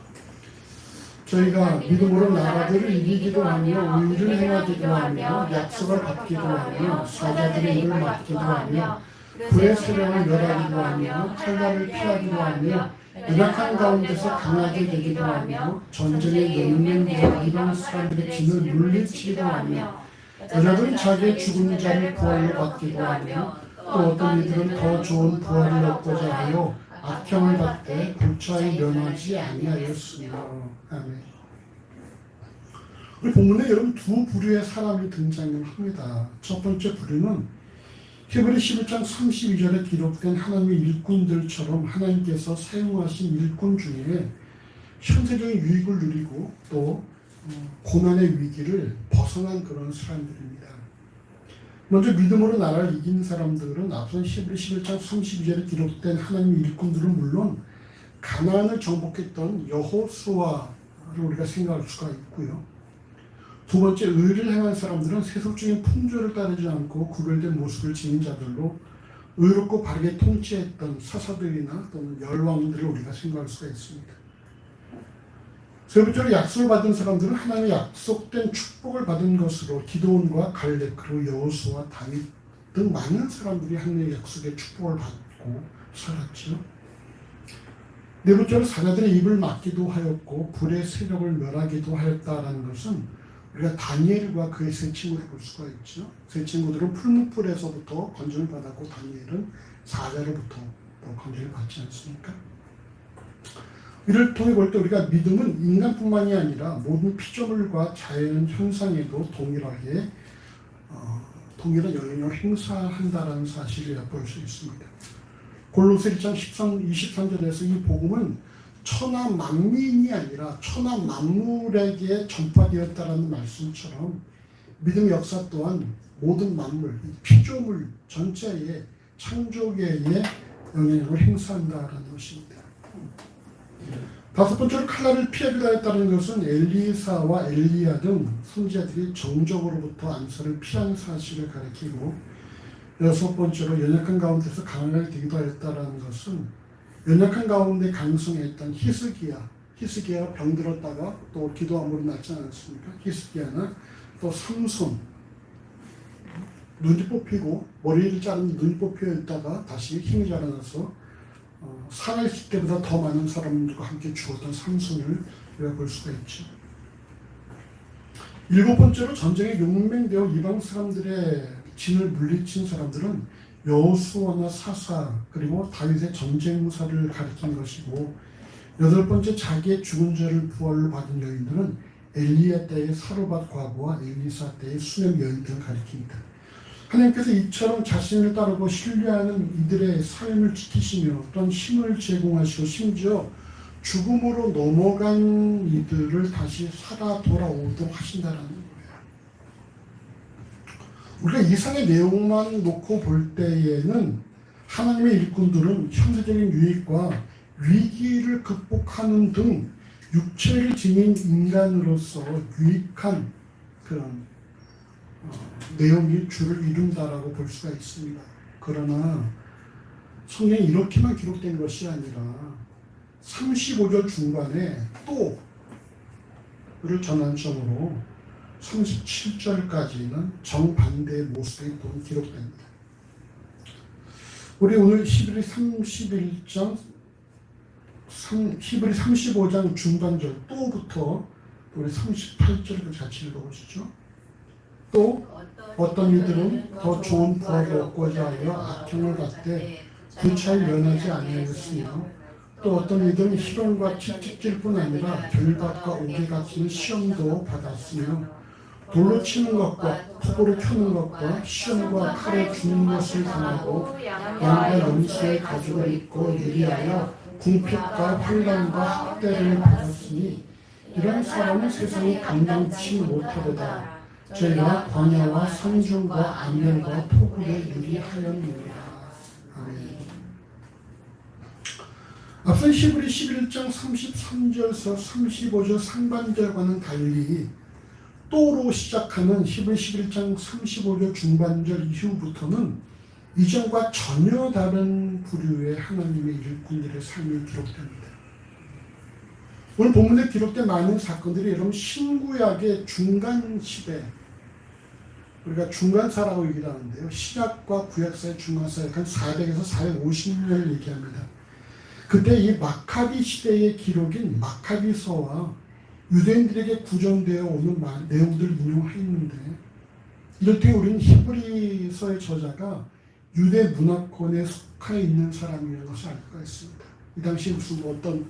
A: 저희가 믿음으로 나라들을 이기기도 하며 의를 행하기도 하며 약속을 받기도 하며 사자들의 입을 막기도 하며 불의 세력을 멸하기도 하며 칼날을 피하기도 하며 연약한 가운데서 강하게 되기도 하며 전쟁에 용맹되어 이방 사람들의 진을 물리치기도 하며 여자들은 자기의 죽은 자를 부활로 받기도 하며 또 어떤 이들은 더 좋은 부활을 얻고자 하여 악형을 받되 불차에 면하지 아니하였으며. 아멘. 우리 본문에 여러분 두 부류의 사람이 등장을 합니다. 첫 번째 부류는 히브리 11장 32절에 기록된 하나님의 일꾼들처럼 하나님께서 사용하신 일꾼 중에 현세적인 유익을 누리고 또 고난의 위기를 벗어난 그런 사람들입니다. 먼저 믿음으로 나라를 이긴 사람들은 앞선 히브리 11장 32절에 기록된 하나님의 일꾼들은 물론 가나안을 정복했던 여호수아를 우리가 생각할 수가 있고요. 두 번째, 의를 행한 사람들은 세속적인 풍조를 따르지 않고 구별된 모습을 지닌 자들로 의롭고 바르게 통치했던 사사들이나 또는 열왕들을 우리가 생각할 수가 있습니다. 세 번째로, 약속을 받은 사람들은 하나님의 약속된 축복을 받은 것으로 기드온과 갈렙 그리고 여호수아, 다윗 등 많은 사람들이 하나님의 약속의 축복을 받고 살았죠. 네 번째로, 사자들의 입을 막기도 하였고 불의 세력을 멸하기도 하였다라는 것은 우리가 다니엘과 그의 세 친구를 볼 수가 있죠. 세 친구들은 풀무불에서부터 건전을 받았고 다니엘은 사자로부터 건전을 받지 않습니까? 이를 통해 볼 때 우리가 믿음은 인간뿐만이 아니라 모든 피조물과 자연 현상에도 동일한 영향을 행사한다는 사실을 엿볼 수 있습니다. 골로새 1장 23절에서 이 복음은 천하 만민이 아니라 천하 만물에게 전파되었다라는 말씀처럼 믿음의 역사 또한 모든 만물, 피조물 전체의 창조계에 영향력을 행사한다라는 것입니다. 다섯 번째로, 칼날을 피하기도 하였다는 것은 엘리사와 엘리야 등 선지자들이 정적으로부터 암살을 피한 사실을 가리키고, 여섯 번째로, 연약한 가운데서 강하게 되기도 하였다는 것은 연약한 가운데 강성했던 히스기야가 병들었다가 또 기도함으로 낫지 않았습니까? 히스기야나 또 삼손, 눈이 뽑히고 머리를 자른 눈이 뽑혀 있다가 다시 힘이 자라나서 살아있을 때보다 더 많은 사람들과 함께 죽었던 삼손을 우리가 볼 수가 있죠. 일곱 번째로, 전쟁에 용맹되어 이방 사람들의 진을 물리친 사람들은 여호수아나 사사 그리고 다윗의 전쟁 무사를 가리킨 것이고, 여덟 번째, 자기의 죽은 자를 부활로 받은 여인들은 엘리야 때의 사르밧 과부와 엘리사 때의 수넴 여인들을 가리킵니다. 하나님께서 이처럼 자신을 따르고 신뢰하는 이들의 삶을 지키시며 어떤 힘을 제공하시고 심지어 죽음으로 넘어간 이들을 다시 살아 돌아오도록 하신다는 거예요. 우리가 이상의 내용만 놓고 볼 때에는 하나님의 일꾼들은 현세적인 유익과 위기를 극복하는 등 육체를 지닌 인간으로서 유익한 그런 내용이 주를 이룬다라고 볼 수가 있습니다. 그러나 성경에 이렇게만 기록된 것이 아니라 35절 중반에 또를 전환점으로 37절까지는 정반대의 모습이 또 기록됩니다. 우리 오늘 히브리 35장 중반절 또부터 우리 38절을 같이 읽어보시죠. 또 어떤 이들은 더 좋은 부활을 얻고자 하여 악행을 받되 구차히 면하지 아니하였으며, 또 어떤 이들은 희롱과 채찍질뿐 아니라 결박과 옥에 갇히는 시험도 받았으며, 돌로 치는 것과 폭으로 켜는 것과 시험과 칼에 죽는 것을 당하고 양과 염소의 가죽을 입고 유리하여 궁핍과 환난과 학대를 받았으니, 이런 사람은 세상이 감당치 못하도다. 저희가 광야와 산중과 암멸과 폭우에 유리하였느니라. 아멘. 앞선 히브리 11장 33절에서 35절 상반절과는 달리 또로 시작하는 히브리 11장 35절 중반절 이후부터는 이전과 전혀 다른 부류의 하나님의 일꾼들의 삶이 기록됩니다. 오늘 본문에 기록된 많은 사건들이 여러분 신구약의 중간 시대, 우리가 중간사라고 얘기를 하는데요. 신약과 구약사의 중간사에 한 400에서 450년을 얘기합니다. 그때 이 마카비 시대의 기록인 마카비서와 유대인들에게 구전되어 오는 내용들을 인용했는데, 이럴 때 우리는 히브리서의 저자가 유대 문화권에 속해 있는 사람이라는 것을 알 수가 있습니다. 이 당시 무슨 어떤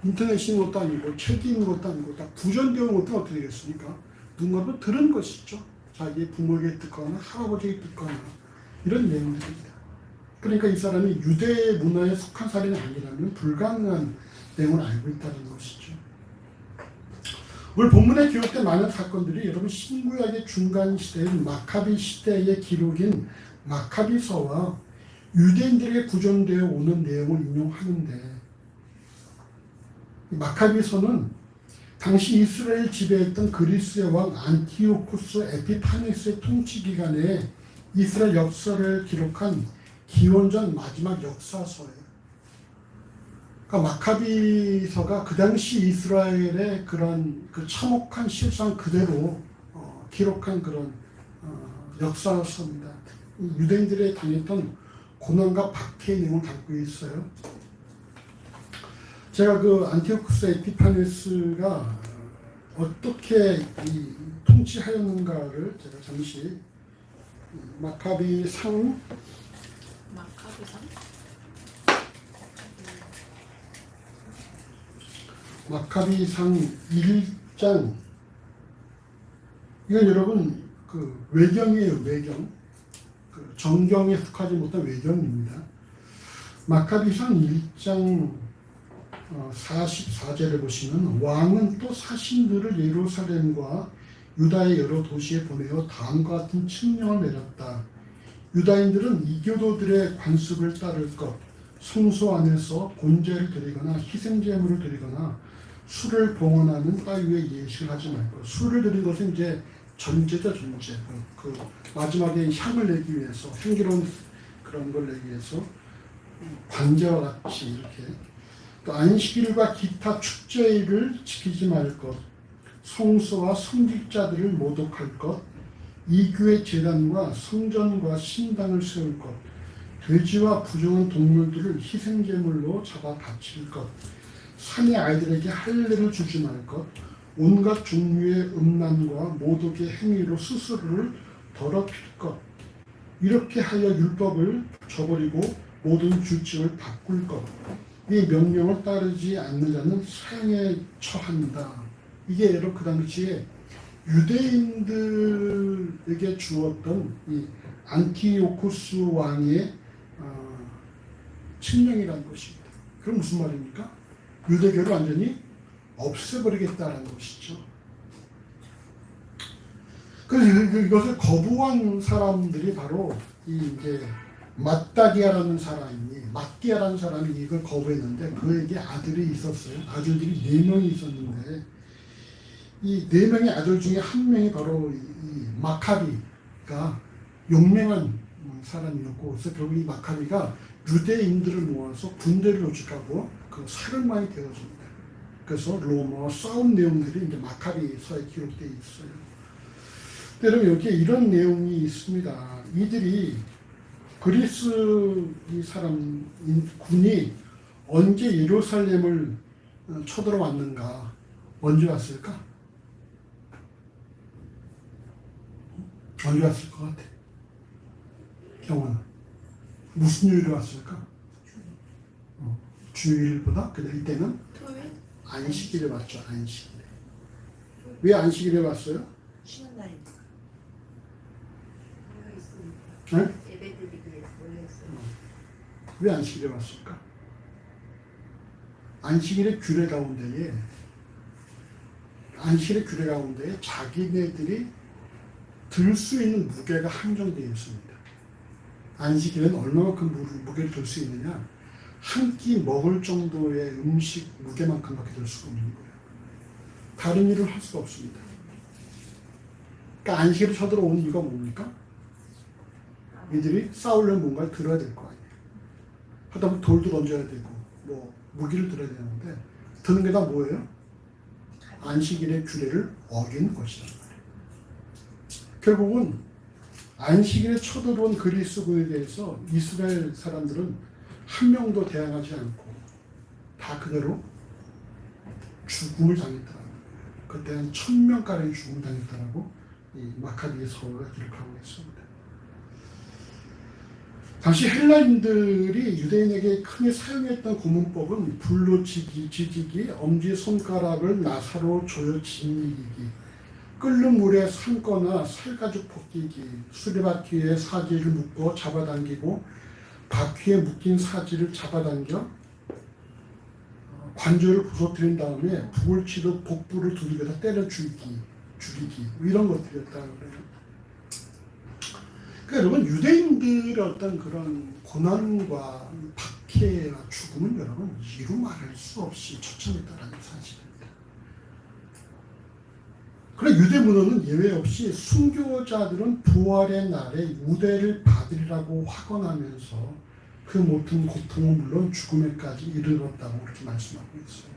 A: 인터넷이 있는 것도 아니고 책이 있는 것도 아니고 다 구전되어 온 것도 어떻게 되겠습니까? 누군가도 들은 것이죠. 자기의 부모에게 듣거나 할아버지에게 듣거나 이런 내용들입니다. 그러니까 이 사람이 유대 문화에 속한 사람이 아니라면 불가능한 내용을 알고 있다는 것이죠. 오늘 본문에 기록된 많은 사건들이 여러분 신구약의 중간 시대인 마카비 시대의 기록인 마카비서와 유대인들에게 구전되어 오는 내용을 인용하는데, 마카비서는 당시 이스라엘 지배했던 그리스의 왕 안티오쿠스 에피파네스의 통치 기간에 이스라엘 역사를 기록한 기원전 마지막 역사서예요. 그러니까 마카비서가 그 당시 이스라엘의 그런 그 참혹한 실상 그대로 기록한 그런 역사서입니다. 유대인들의 당했던 고난과 박해의 내용을 담고 있어요. 제가 그 안티오쿠스 에피파네스가 어떻게 통치하였는가를 제가 잠시 마카비상 1장, 이건 여러분 그 외경이에요. 외경. 그 정경에 속하지 못한 외경입니다. 마카비상 1장 44절에 보시면, 왕은 또 사신들을 예루살렘과 유다의 여러 도시에 보내어 다음과 같은 칙령을 내렸다. 유다인들은 이교도들의 관습을 따를 것, 성소 안에서 본제를 드리거나 희생제물을 드리거나 술을 봉헌하는 따위의 예식을 하지 말 것. 술을 드린 것은 이제 전제죠, 전제. 그 마지막에 향을 내기 위해서, 향기로운 그런 걸 내기 위해서 관제와 같이 이렇게. 또 안식일과 기타 축제일을 지키지 말 것, 성소와 성직자들을 모독할 것, 이교의 제단과 성전과 신당을 세울 것, 돼지와 부정한 동물들을 희생제물로 잡아 바칠 것, 산의 아이들에게 할례를 주지 말 것, 온갖 종류의 음란과 모독의 행위로 스스로를 더럽힐 것, 이렇게 하여 율법을 저버리고 모든 규칙을 바꿀 것, 이 명령을 따르지 않는 자는 사형에 처한다. 이게 여러분 그 당시에 유대인들에게 주었던 이 안티오쿠스 왕의 칙령이라는 것입니다. 그럼 무슨 말입니까? 유대교를 완전히 없애버리겠다는 것이죠. 그래서 이것을 거부한 사람들이 바로 이제 마따기아라는 사람이 이걸 거부했는데, 그에게 아들이 있었어요. 아들들이 4명이 있었는데, 이 4명의 아들 중에 한 명이 바로 이 마카비가 용맹한 사람이었고, 그래서 결국 이 마카비가 유대인들을 모아서 군대를 조직하고 그 사령관이 되어집니다. 그래서 로마와 싸운 내용들이 이제 마카비서에 기록되어 있어요. 여러분, 여기에 이런 내용이 있습니다. 이들이 그리스 이 사람 군이 언제 예루살렘을 쳐들어왔는가? 언제 왔을까? 언제 왔을 것 같아? 경원아, 무슨 요일에 왔을까? 주일보다? 근데 이때는 안식일에 왔죠. 안식일에. 왜 안식일에 왔어요?
C: 쉬는 날입니다.
A: 네?
C: 예배드리기 위해서 모여있어요.
A: 왜 안식일에 왔을까? 안식일의 규례 가운데에 자기네들이 들 수 있는 무게가 한정되어 있습니다. 안식일은 얼마만큼 무게를 들 수 있느냐? 한 끼 먹을 정도의 음식 무게만큼밖에 들 수가 없는 거예요. 다른 일을 할 수가 없습니다. 그러니까 안식일을 쳐들어온 이유가 뭡니까? 이들이 싸우려면 뭔가를 들어야 될 거 아니에요. 하다 보면 돌도 던져야 되고 뭐 무기를 들어야 되는데, 드는 게 다 뭐예요? 안식일의 규례를 어기는 것이란 말이에요. 결국은 안식일에 쳐들어온 그리스군에 대해서 이스라엘 사람들은 한 명도 대항하지 않고 다 그대로 죽음을 당했더라고요. 그때 한 1000명가량이 죽음을 당했더라고 이 마카비의 서가 기록하고 있습니다. 당시 헬라인들이 유대인에게 크게 사용했던 고문법은 불로 지지기, 엄지손가락을 나사로 조여 짓이기, 끓는 물에 삶거나 살가죽 벗기기, 수레바퀴에 사지를 묶어 잡아당기고 바퀴에 묶인 사지를 잡아당겨 관절을 부서뜨린 다음에 북을 치듯 복부를 두들겨서 때려 죽이기 이런 것들이었다고 그래요. 그러니까 여러분 유대인들의 어떤 그런 고난과 박해와 죽음은 여러분 이루 말할 수 없이 처참했다는 사실입니다. 그러나 유대 문화는 예외 없이 순교자들은 부활의 날에 우대를 받으리라고 확언하면서 그 모든 고통은 물론 죽음에까지 이르렀다고 그렇게 말씀하고 있어요.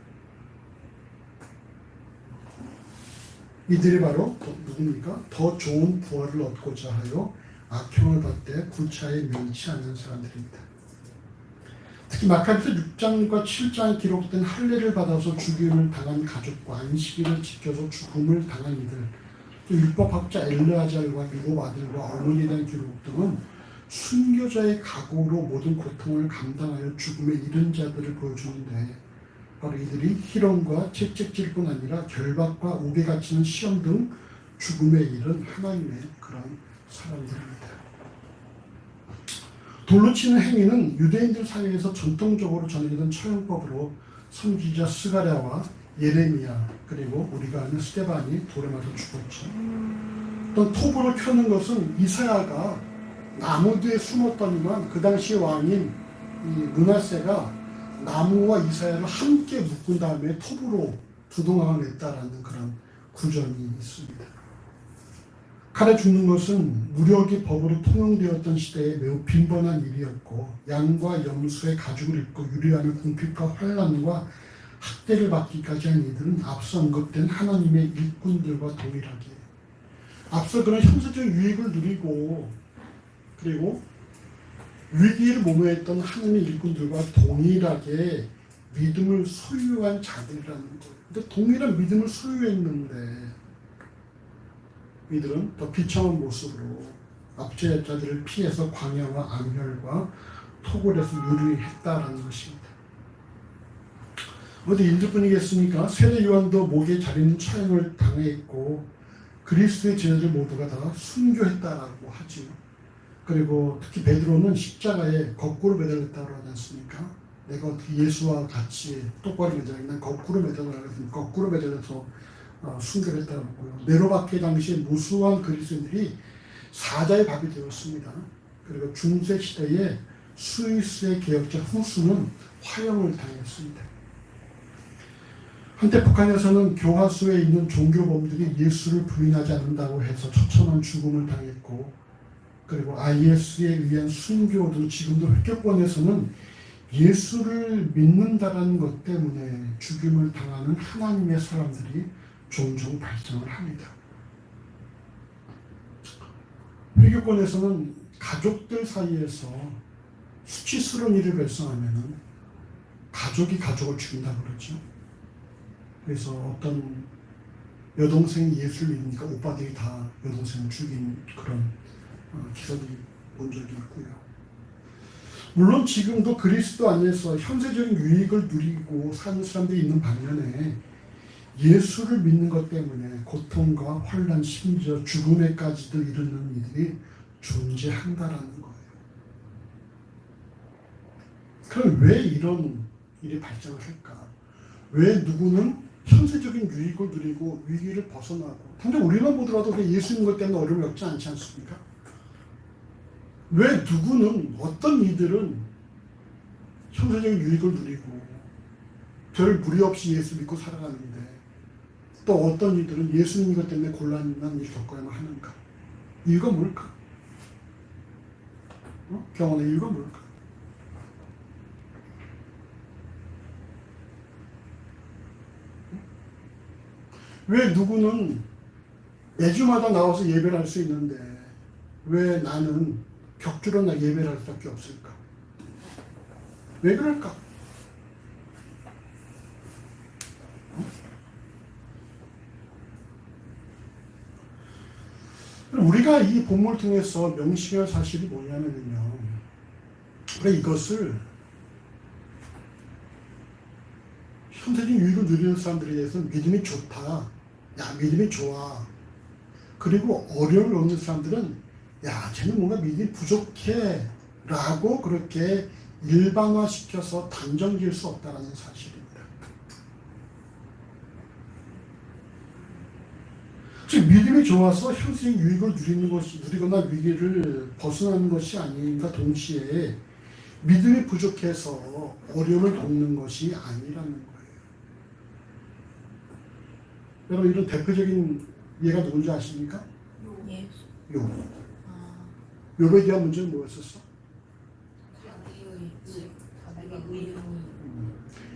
A: 이들이 바로 누굽니까? 더 좋은 부활을 얻고자 하여 악형을 받되 구차에 면치 않는 사람들입니다. 특히 마카비서 6장과 7장에 기록된 할례를 받아서 죽임을 당한 가족과 안식일을 지켜서 죽음을 당한 이들, 또 율법학자 엘르아잘과 일곱 아들과 어머니에 대한 기록 등은 순교자의 각오로 모든 고통을 감당하여 죽음에 이른 자들을 보여주는데 바로 이들이 희롱과 채찍질뿐 아니라 결박과 옥에 갇히는 시험 등 죽음에 이른 하나님의 그런 사람들입니다. 돌로 치는 행위는 유대인들 사이에서 전통적으로 전해지던 처형법으로 선지자 스가랴와 예레미야 그리고 우리가 아는 스데반이 돌에 맞아 죽었죠. 또 톱으로 켜는 것은 이사야가 나무 뒤에 숨었더니만 그 당시 왕인 이 므낫세가 나무와 이사야를 함께 묶은 다음에 톱으로 두동강을 냈다라는 그런 구전이 있습니다. 칼에 죽는 것은 무력이 법으로 통용되었던 시대에 매우 빈번한 일이었고 양과 염소의 가죽을 입고 유리하는 궁핍과 환난과 학대를 받기까지 한 이들은 앞서 언급된 하나님의 일꾼들과 동일하게 앞서 그런 형사적인 유익을 누리고 그리고 위기를 모면했던 하나님의 일꾼들과 동일하게 믿음을 소유한 자들이라는 거예요. 근데 동일한 믿음을 소유했는데 이들은 더 비참한 모습으로 압제자들을 피해서 광야와 암혈과 토굴에서 유리했다라는 것입니다. 어디 인들뿐이겠습니까? 세례 요한도 목에 자리는 처형을 당했고 그리스도의 제자들 모두가 다 순교했다라고 하지요. 그리고 특히 베드로는 십자가에 거꾸로 매달렸다고 하지 않습니까? 내가 어떻게 예수와 같이 똑바로 매달리면 거꾸로 매달려서 거꾸로 매달려서 순교를 했다고요. 네로박해 당시에 무수한 그리스도인들이 사자의 밥이 되었습니다. 그리고 중세 시대에 스위스의 개혁자 후스는 화형을 당했습니다. 한때 북한에서는 교화소에 있는 종교범들이 예수를 부인하지 않는다고 해서 처참한 죽음을 당했고 그리고 IS에 의한 순교도 지금도 획격권에서는 예수를 믿는다는 것 때문에 죽임을 당하는 하나님의 사람들이 종종 발전을 합니다. 회교권에서는 가족들 사이에서 수치스러운 일을 발생하면 가족이 가족을 죽인다고 그러죠. 그래서 어떤 여동생이 예수를 믿으니까 오빠들이 다 여동생을 죽인 그런 기사들이 본 적이 있고요. 물론 지금도 그리스도 안에서 현세적인 유익을 누리고 사는 사람들이 있는 반면에 예수를 믿는 것 때문에 고통과 환난 심지어 죽음에까지도 이르는 이들이 존재한다라는 거예요. 그럼 왜 이런 일이 발생을 할까? 왜 누구는 현세적인 유익을 누리고 위기를 벗어나고 당장 우리만 보더라도 예수 믿는 것 때문에 어려움을 겪지 않지 않습니까? 왜 누구는 어떤 이들은 현세적인 유익을 누리고 별 무리 없이 예수 믿고 살아가는데 또 어떤 이들은 예수 믿는 것 때문에 곤란한 일을 겪어야만 하는가? 이유가 뭘까? 경험의 이유가 뭘까? 왜 누구는 매주마다 나와서 예배를 할 수 있는데 왜 나는 격주로 나 예배를 할 수밖에 없을까? 왜 그럴까? 우리가 이 본문을 통해서 명심할 사실이 뭐냐면요. 그래 이것을 현세적인 유익을 누리는 사람들에 대해서 믿음이 좋다. 야 믿음이 좋아. 그리고 어려움을 얻는 사람들은 야 쟤는 뭔가 믿음이 부족해 라고 그렇게 일반화시켜서 단정 지을 수 없다는 사실입니다. 즉 믿음이 좋아서 현세의 유익을 누리거나 위기를 벗어나는 것이 아닌가 동시에 믿음이 부족해서 어려움을 겪는 것이 아니라는 거예요. 여러분 이런 대표적인 예가 누군지 아십니까?
B: 예.
A: 욥.
B: 아,
A: 욥에 대한 문제는 뭐였었어?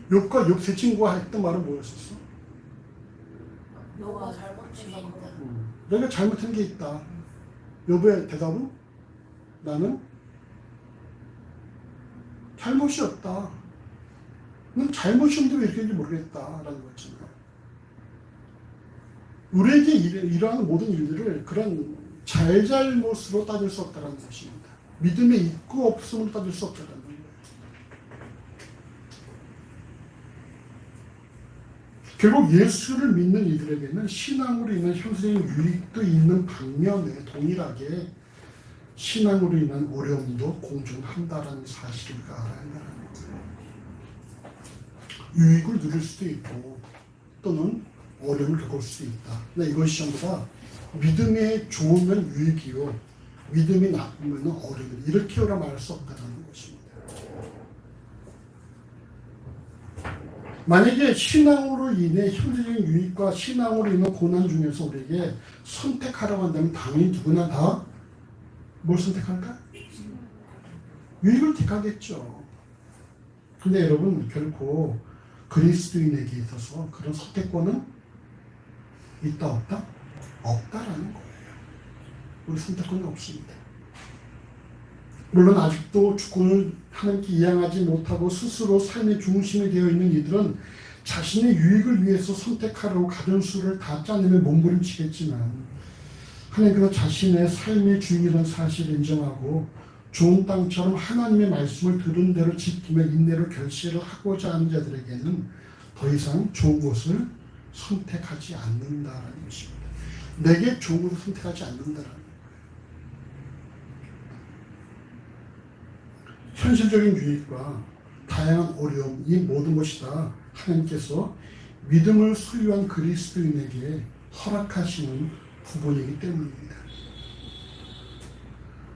A: 욥과 욥 세 친구가 했던 말은 뭐였었어?
B: 너가 잘못 죽인다.
A: 내가 잘못한 게 있다. 욥의 대답은 나는 잘못이 없다. 넌 잘못이 없는데 왜 이렇게 했는지 모르겠다라는 거잖아요. 우리에게 이러한 모든 일들을 그런 잘잘못으로 따질 수 없다는 것입니다. 믿음의 있고 없음으로 따질 수 없다는 거예요. 결국 예수를 믿는 이들에게는 신앙으로 인한 현세의 유익도 있는 반면에 동일하게 신앙으로 인한 어려움도 공존한다는 사실을 알아야 한다는 거예요. 유익을 누릴 수도 있고 또는 어려움을 겪을 수도 있다. 근데 이것이 전부 다 믿음이 좋으면 유익이요, 믿음이 나쁘면 어려움, 이렇게라 말할 수 없다는 것입니다. 만약에 신앙으로 인해 현재적인 유익과 신앙으로 인한 고난 중에서 우리에게 선택하라고 한다면 당연히 누구나 다 뭘 선택할까? 유익을 택하겠죠. 근데 여러분 결코 그리스도인에게 있어서 그런 선택권은 있다 없다? 없다라는 거예요. 우리 선택권이 없습니다. 물론 아직도 주권을 하나님께 이양하지 못하고 스스로 삶의 중심이 되어 있는 이들은 자신의 유익을 위해서 선택하려고 가진 수를 다 짜내며 몸부림치겠지만 하나님께서 자신의 삶의 주인이라는 사실을 인정하고 좋은 땅처럼 하나님의 말씀을 들은 대로 지키며 인내로 결실을 하고자 하는 자들에게는 더 이상 좋은 곳을 선택하지 않는다라는 것입니다. 내게 좋은 곳을 선택하지 않는다라는 거예요. 현실적인 유익과 다양한 어려움, 이 모든 것이 다 하나님께서 믿음을 소유한 그리스도인에게 허락하시는 부분이기 때문입니다.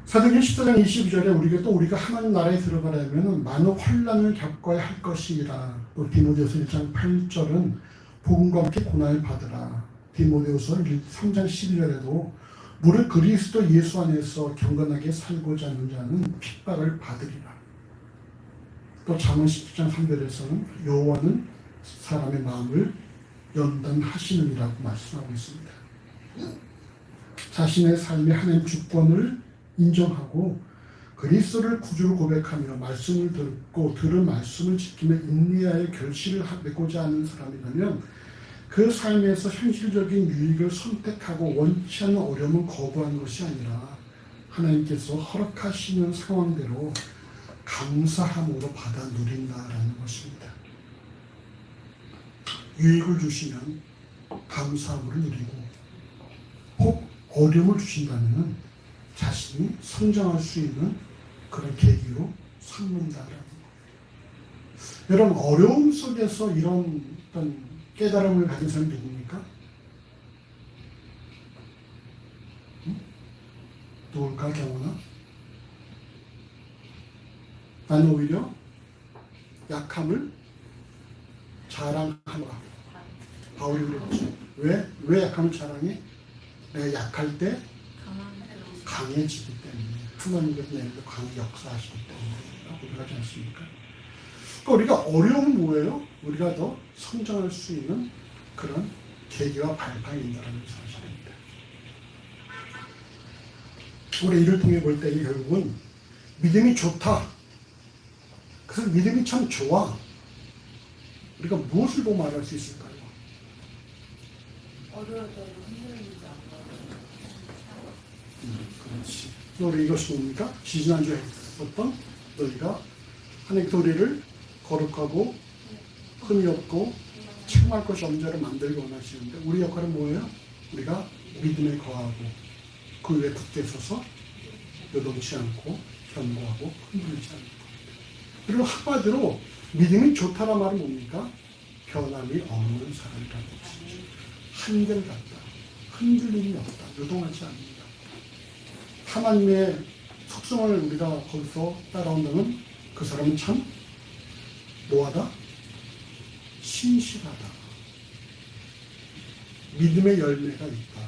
A: 사도행전 14장 22절에 우리가 하나님 나라에 들어가려면 많은 환난을 겪어야 할 것이라. 또 디모데후서 1장 8절은 복음과 함께 고난을 받으라. 디모데후서 3장 12절에도 무릇 그리스도 예수 안에서 경건하게 살고자 하는 자는 핍박을 받으리라. 또 잠언 10장 3절에서는 여호와는 사람의 마음을 연단하시느니라고 말씀하고 있습니다. 자신의 삶의 하나님 주권을 인정하고 그리스도를 구주로 고백하며 말씀을 듣고 들은 말씀을 지키며 인내하여 결실을 맺고자 하는 사람이라면 그 삶에서 현실적인 유익을 선택하고 원치 않는 어려움을 거부하는 것이 아니라 하나님께서 허락하시는 상황대로 감사함으로 받아 누린다라는 것입니다. 유익을 주시면 감사함으로 누리고 혹 어려움을 주신다면 자신이 성장할 수 있는 그런 계기로 삼는다라는 거예요. 여러분 어려움 속에서 이런 어떤 깨달음을 가진 사람이 누굽니까? 누굴까 경우나? 나는 오히려 약함을 자랑하노라. 바울이 그랬죠. 왜 약함을 자랑해? 내가 약할 때 강해지기 때문에 하나님께서 내게도 강히 역사하시기 때문에 우리가 하지 않습니까? 그러니까 우리가 어려움은 뭐예요? 우리가 더 성장할 수 있는 그런 계기와 발판이 있다는 사실입니다. 우리 이를 통해 볼 때 결국은 믿음이 좋다. 그래서 믿음이 참 좋아. 우리가 무엇을 보고 말할 수 있을까요?
B: 어려워도 힘들지 않고.
A: 그렇지. 우리 이것이 뭡니까? 지난주에 했었던 너희가 하나님께서 우리를 거룩하고 흠이 없고 책망할 것이 없는 자를 만들기 원하시는데 우리 역할은 뭐예요? 우리가 믿음에 거하고 그 위에 굳게 서서 요동치 않고 견고하고 흔들리지 않고. 그리고 한마디로 믿음이 좋다는 말은 뭡니까? 변함이 없는 사람이라는 것이죠. 한결같다. 흔들림이 없다. 요동하지 않는다. 하나님의 속성을 우리가 거기서 따라온다면 그 사람은 참 뭐하다? 신실하다. 믿음의 열매가 있다.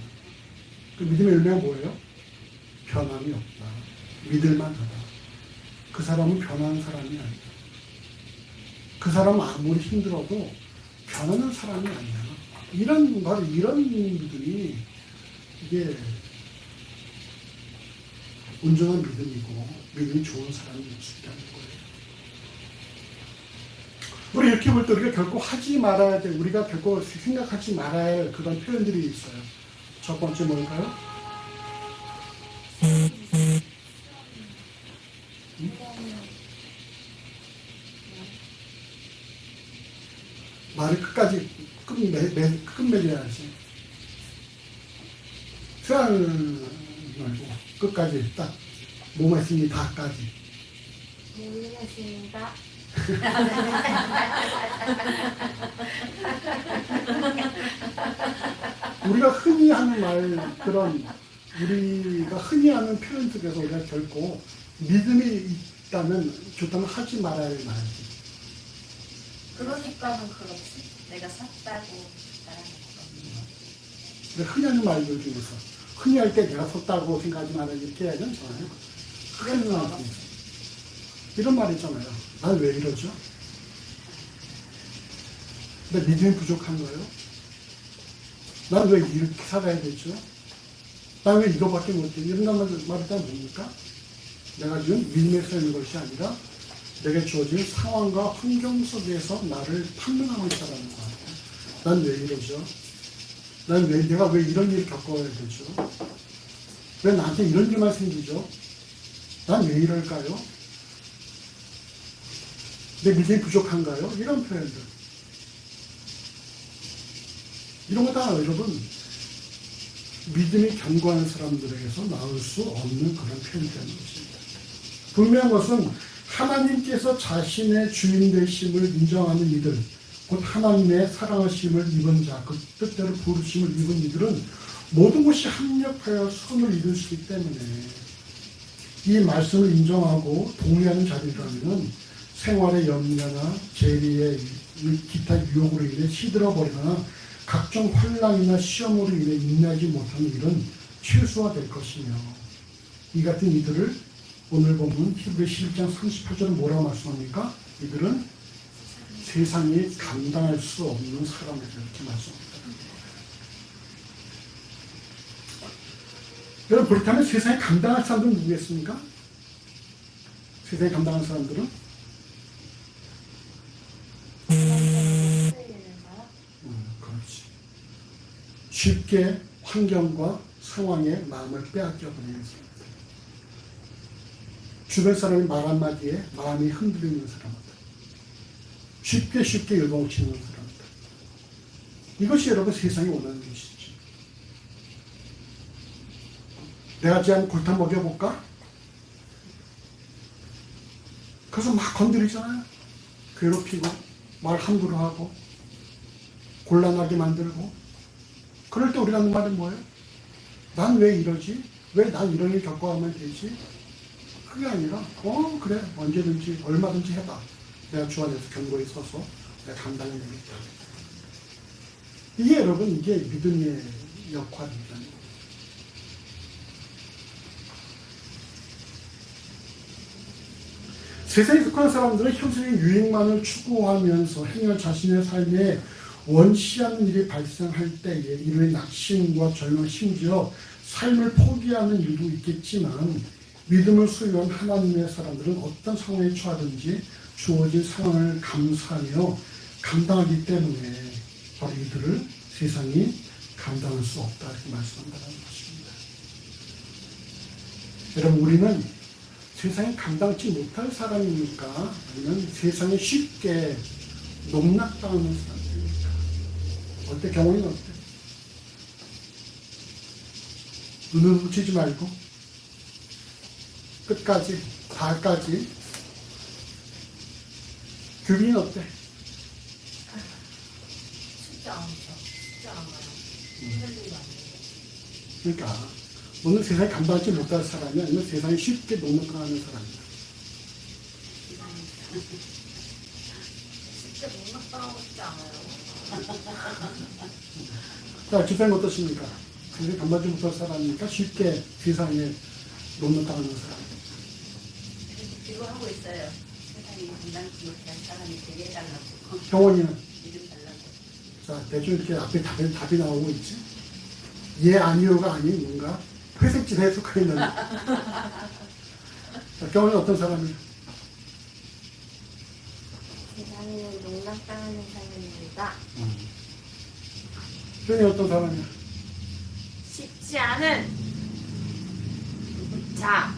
A: 그 믿음의 열매가 뭐예요? 변함이 없다. 믿을만하다. 그 사람은 변한 사람이 아니다. 그 사람은 아무리 힘들어도 변하는 사람이 아니야. 바로 이런 믿음이 이게 온전한 믿음이고 믿음이 좋은 사람이 있다는 거예요. 우리 이렇게 볼 때 우리가 결코 하지 말아야 돼. 우리가 결코 생각하지 말아야 할 그런 표현들이 있어요. 첫 번째 뭘까요? 말을 끝까지 끝맺어야지. 수양을 말고 끝까지 딱 뭐가 있으니 다까지.
B: 모르겠습니다.
A: 우리가 흔히 하는 말 우리가 흔히 하는 표현 속에서 우리가 결코 믿음이 좋다면 하지 말아야 할 말이지.
C: 그러니까는 그렇지. 내가 샀다고 말하는 거.
A: 근데 흔히 하는 말들 중에서 흔히 할 때 내가 섰다고 생각하지 말아야 이렇게 해야 되잖아요. 흔히 하는 말 중에서 이런 말 있잖아요. 난 왜 이러죠? 근데 믿음이 부족한 거예요. 난 왜 이렇게 살아야 되죠? 난 왜 이거밖에 못해? 이런 말이 다 뭡니까? 내가 지금 믿음에 서 있는 것이 아니라 내게 주어진 상황과 환경 속에서 나를 판단하고 있다는 거예요. 난 왜 이러죠? 내가 왜 이런 일을 겪어야 되죠? 왜 나한테 이런 일만 생기죠? 난 왜 이럴까요? 내 믿음이 부족한가요? 이런 표현들. 이런 거 다 여러분 믿음이 견고한 사람들에게서 나올 수 없는 그런 표현이라는 것입니다. 분명한 것은 하나님께서 자신의 주인 되심을 인정하는 이들, 곧 하나님의 사랑하심을 입은 자, 그 뜻대로 부르심을 입은 이들은 모든 것이 합력하여 선을 이룰 수 있기 때문에 이 말씀을 인정하고 동의하는 자들이라면 생활의 염려나 재리의 기타 유혹으로 인해 시들어버리거나 각종 환난이나 시험으로 인해 인내하지 못하는 일은 최소화될 것이며 이 같은 이들을 오늘 보면 히브리 11장 38절은 뭐라고 말씀합니까? 이들은 세상이 감당할 수 없는 사람이다 이렇게 말씀합니다. 여러분 그렇다면 세상에 감당할 사람들은 누구겠습니까? 세상에 감당할 사람들은? 그렇지. 쉽게 환경과 상황에 마음을 빼앗겨버리는 사람들. 주변 사람의 말 한마디에 마음이 흔들리는 사람들. 쉽게 요동치는 사람들. 이것이 여러분 세상이 원하는 것이지. 내가 지금 골탕 먹여볼까? 그래서 막 건드리잖아요. 괴롭히고 말 함부로 하고 곤란하게 만들고. 그럴 때 우리가 하는 말은 뭐예요? 난 왜 이러지? 왜 난 이런 일 겪어가면 되지? 그게 아니라 그래 언제든지 얼마든지 해봐. 내가 주 안에서 견고히 서서 내가 감당해내겠다. 이게 여러분 이게 믿음의 역할입니다. 세상에 속한 사람들은 현실의 유행만을 추구하면서 행여 자신의 삶에 원치 않는 일이 발생할 때에 이르의 낙심과 절망, 심지어 삶을 포기하는 일도 있겠지만 믿음을 소유한 하나님의 사람들은 어떤 상황에 처하든지 주어진 상황을 감사하며 감당하기 때문에 바로 이들을 세상이 감당할 수 없다 이렇게 말씀한다는 것입니다. 여러분 우리는 세상에 감당치 못할 사람입니까? 아니면 세상에 쉽게 농락당하는 사람입니까? 어때? 경험이 어때? 눈을 붙이지 말고 끝까지, 발까지. 규빈이 어때?
C: 쉽지 않죠. 쉽지 않아요. 흔들리면 안 돼요.
A: 그러니까 너는 세상에 감당하지 못할 사람이 아니면 세상에 쉽게 녹록당하는 사람이야.
C: 진짜 못났다고 싶지 않아요.
A: 자, 집사님 어떻습니까? 세상에 감당하지 못할 사람이니까 쉽게 세상에 녹록당하는 사람.
C: 그거 하고 있어요. 세상에 감당치 못할 사람이 되게 해달라고.
A: 경원이는?
C: 이름 달라고.
A: 자, 대충 이렇게 앞에 답이 나오고 있지. 예, 아니요가 아닌 뭔가 회색질 해석하고 있는. 자, 경원이 어떤 사람이야?
D: 세상에는 농락당하는 사람입니다.
A: 현이 어떤 사람이야?
B: 쉽지 않은 자.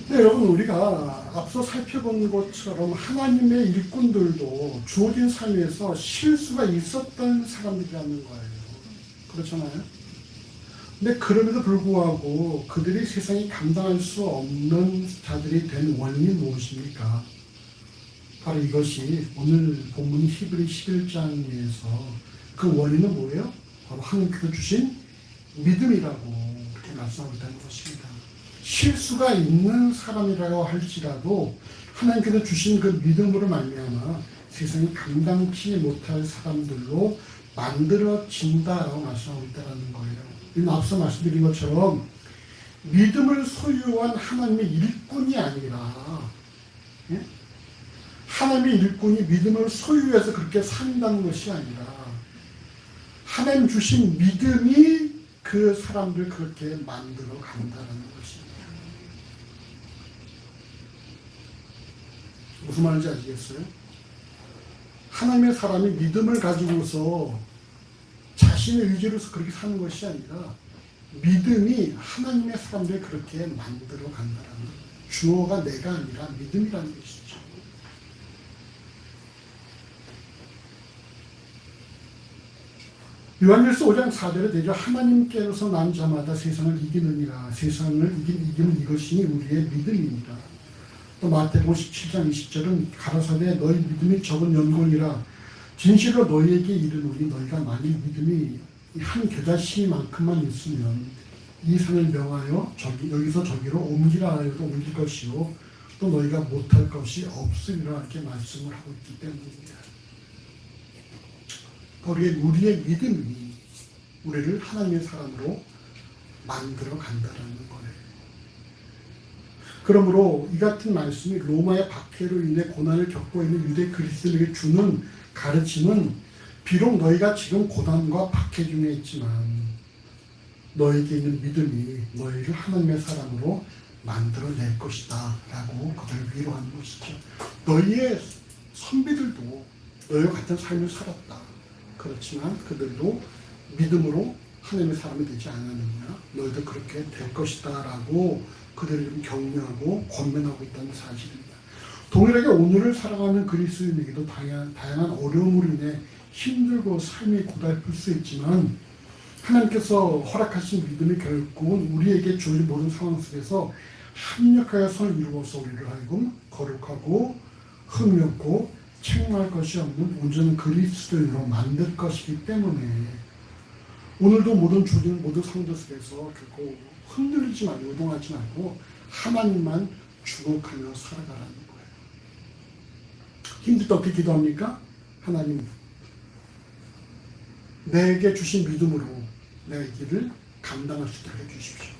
A: 네, 여러분 우리가 앞서 살펴본 것처럼 하나님의 일꾼들도 주어진 삶에서 실수가 있었던 사람들이라는 거예요. 그렇잖아요. 근데 그럼에도 불구하고 그들이 세상에 감당할 수 없는 자들이 된 원인이 무엇입니까? 바로 이것이 오늘 본문 히브리 11장에서 그 원인은 뭐예요? 바로 하나님께서 주신 믿음이라고 그렇게 말씀하고 있다는 것입니다. 실수가 있는 사람이라고 할지라도 하나님께서 주신 그 믿음으로 말미암아 세상에 감당치 못할 사람들로 만들어진다라고 말씀하고 있다는 거예요. 이는 앞서 말씀드린 것처럼 믿음을 소유한 하나님의 일꾼이 아니라, 예? 하나님의 일꾼이 믿음을 소유해서 그렇게 산다는 것이 아니라 하나님 주신 믿음이 그 사람들 그렇게 만들어 간다는 것입니다. 무슨 말인지 아시겠어요? 하나님의 사람이 믿음을 가지고서 자신의 의지로서 그렇게 사는 것이 아니라 믿음이 하나님의 사람들을 그렇게 만들어 간다는 거예요. 주어가 내가 아니라 믿음이라는 것이죠. 요한일서 5장 4절에 되죠. 하나님께서 난 자마다 세상을 이기느니라. 세상을 이기는 이것이 우리의 믿음입니다. 또 마태복음 17장 20절은 가라사대 너희 믿음이 적은 연골이라 진실로 너희에게 이르노니 너희가 만일 믿음이 한 겨자씨만큼만 있으면 이 산을 명하여 여기서 저기로 옮기라 하여도 옮길 것이요 또 너희가 못할 것이 없으리라 이렇게 말씀을 하고 있기 때문입니다. 우리의 믿음이 우리를 하나님의 사람으로 만들어 간다는 거예요. 그러므로 이 같은 말씀이 로마의 박해로 인해 고난을 겪고 있는 유대 그리스도인에게 주는 가르침은 비록 너희가 지금 고난과 박해 중에 있지만 너에게 있는 믿음이 너희를 하나님의 사람으로 만들어낼 것이다 라고 그들을 위로하는 것이죠. 너희의 선비들도 너희와 같은 삶을 살았다. 그렇지만 그들도 믿음으로 하나님의 사람이 되지 않았느냐, 너희도 그렇게 될 것이다 라고 그들을 격려하고 권면하고 있다는 사실입니다. 동일하게 오늘을 살아가는 그리스도인에게도 다양한 어려움으로 인해 힘들고 삶이 고달플 수 있지만 하나님께서 허락하신 믿음이 결국은 우리에게 주어진 모든 상황 속에서 합력하여 선을 이루어서 우리를 하여금 거룩하고 흥미롭고 책망할 것이 없는 온전한 그리스도인으로 만들 것이기 때문에 오늘도 모든 상황들 속에서 결코 흔들리지 말고 요동하지 말고 하나님만 주목하며 살아가라는 거예요. 힘들 때 어떻게 기도합니까? 하나님, 내게 주신 믿음으로 내 길을 감당할 수 있게 해주십시오.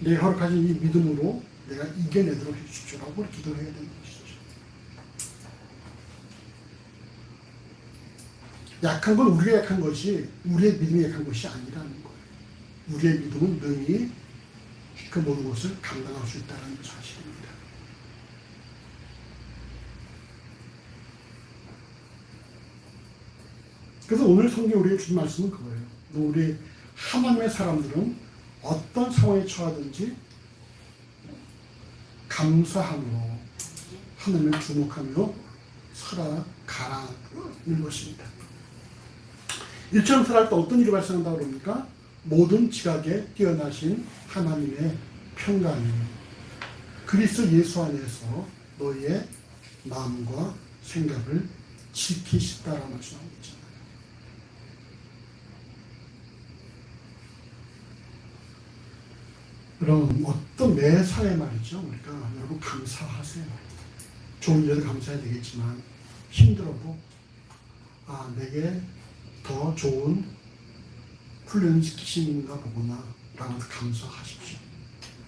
A: 내 허락하신 이 믿음으로 내가 이겨내도록 해주십시오 라고 기도를 해야 되는 것이죠. 약한 건 우리가 약한 것이 우리의 믿음이 약한 것이 아니라는 거예요. 우리의 믿음은 능히 그 모든 것을 감당할 수 있다는 사실입니다. 그래서 오늘 성경 우리에게 준 말씀은 그거예요. 우리 하나님의 사람들은 어떤 상황에 처하든지 감사함으로 하나님을 주목하며 살아가라는 것입니다. 일처럼 살아갈 때 어떤 일이 발생한다고 그럽니까? 모든 지각에 뛰어나신 하나님의 평강이 그리스도 예수 안에서 너희의 마음과 생각을 지키시다라고 말씀하고 있잖아요. 여러분 어떤 매사에 말이죠. 우리가 여러분 감사하세요. 좋은 일에도 감사해야 되겠지만 힘들어도 내게 더 좋은 훈련을 시키시는가 보구나 라고 감사하십시오.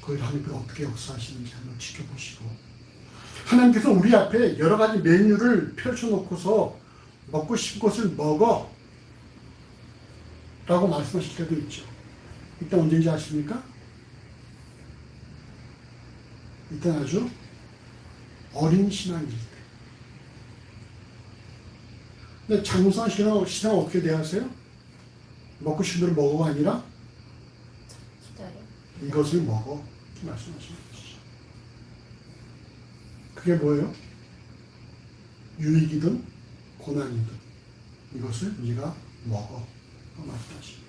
A: 거기를 하나님께서 어떻게 역사하시는지 한번 지켜보시고, 하나님께서 우리 앞에 여러 가지 메뉴를 펼쳐놓고서 먹고 싶은 것을 먹어 라고 말씀하실 때도 있죠. 이때 언제인지 아십니까? 이때 아주 어린 신앙일 때. 근데 장성한 신앙은 어떻게 대하세요? 먹고 싶은 대로 먹어가 아니라
D: 기다려.
A: 이것을 먹어 이렇게 말씀하시는 것이죠. 그게 뭐예요? 유익이든 고난이든 이것을 네가 먹어 말씀하십니다.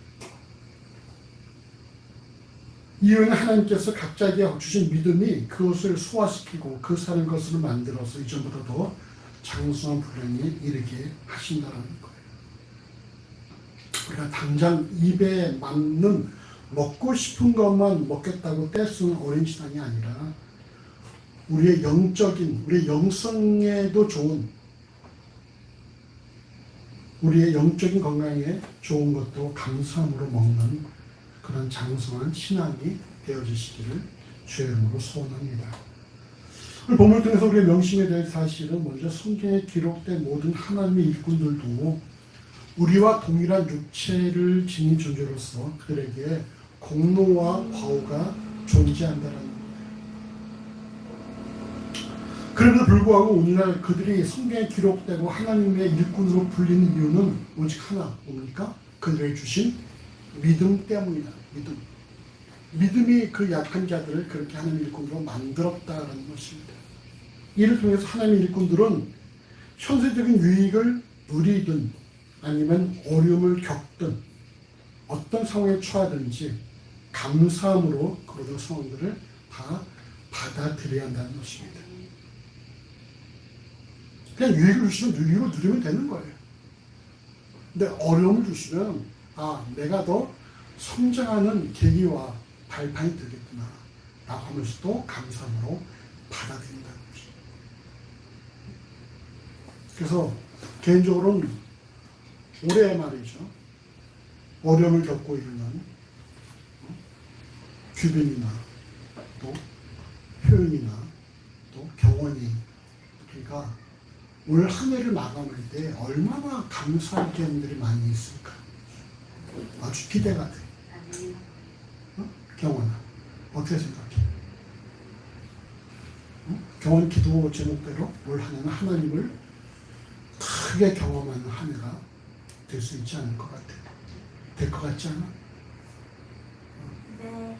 A: 이유는 하나님께서 각자에게 주신 믿음이 그것을 소화시키고 그 사는 것을 만들어서 이전보다 더 장수한 분량에 이르게 하신다는 거예요. 우리가 당장 입에 맞는 먹고 싶은 것만 먹겠다고 떼쓰는 어린 신앙이 아니라 우리의 영적인, 우리의 영성에도 좋은, 우리의 영적인 건강에 좋은 것도 감사함으로 먹는 그런 장성한 신앙이 되어지시기를 주의 이름으로 소원합니다. 오늘 본문을 통해서 우리의 명심해야 될 사실은 먼저 성경에 기록된 모든 하나님의 일꾼들도 우리와 동일한 육체를 지닌 존재로서 그들에게 공로와 과오가 존재한다는 거예요. 그럼에도 불구하고 오늘날 그들이 성경에 기록되고 하나님의 일꾼으로 불리는 이유는 오직 하나, 뭡니까? 그들에게 주신 믿음 때문이다. 믿음이 그 약한 자들을 그렇게 하나님의 일꾼으로 만들었다는 것입니다. 이를 통해서 하나님의 일꾼들은 현세적인 유익을 누리든 아니면 어려움을 겪든 어떤 상황에 처하든지 감사함으로 그런 상황들을 다 받아들여야 한다는 것입니다. 그냥 유익을 주시면 유익을 누리면 되는 거예요. 근데 어려움을 주시면 내가 더 성장하는 계기와 발판이 되겠구나 라고 하면서 또 감사함으로 받아들인다는 거죠. 그래서 개인적으로는 올해 말이죠, 어려움을 겪고 있는 규빈이나 또 효연이나 또 경원이, 우리가 올 한 해를 마감할 때 얼마나 감사할 점들이 많이 있을까 아주 기대가 돼. 경원아, 어떻게 생각해? 경원 기도 제목대로 올 한 해는 하나님을 크게 경험하는 한 해가 될 수 있지 않을 것 같아. 될 것 같지 않아?
D: 네.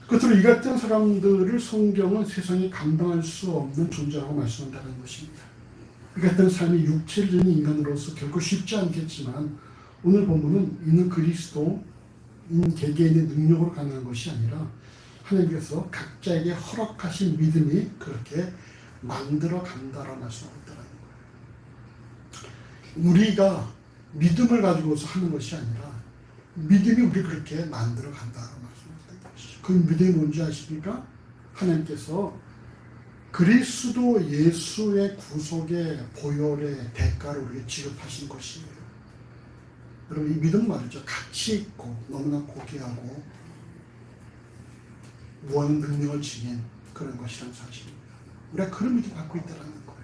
A: 끝으로 이 같은 사람들을 성경은 세상이 감당할 수 없는 존재라고 말씀한다는 것입니다. 이 같은 삶이 육체를 지닌 인간으로서 결코 쉽지 않겠지만 오늘 본문은 이는 그리스도인 개개인의 능력으로 가능한 것이 아니라 하나님께서 각자에게 허락하신 믿음이 그렇게 만들어 간다라고 말씀하고 있다는 거예요. 우리가 믿음을 가지고서 하는 것이 아니라 믿음이 우리 그렇게 만들어 간다라고 말씀하고 있다는 것이죠. 그 믿음이 뭔지 아십니까? 하나님께서 그리스도 예수의 구속의 보혈의 대가를 우리에게 지급하신 것이에요. 여러분, 이 믿음 말이죠. 가치 있고 너무나 고귀하고 무한 능력을 지닌 그런 것이라는 사실입니다. 우리가 그런 믿음 갖고 있다는 거예요.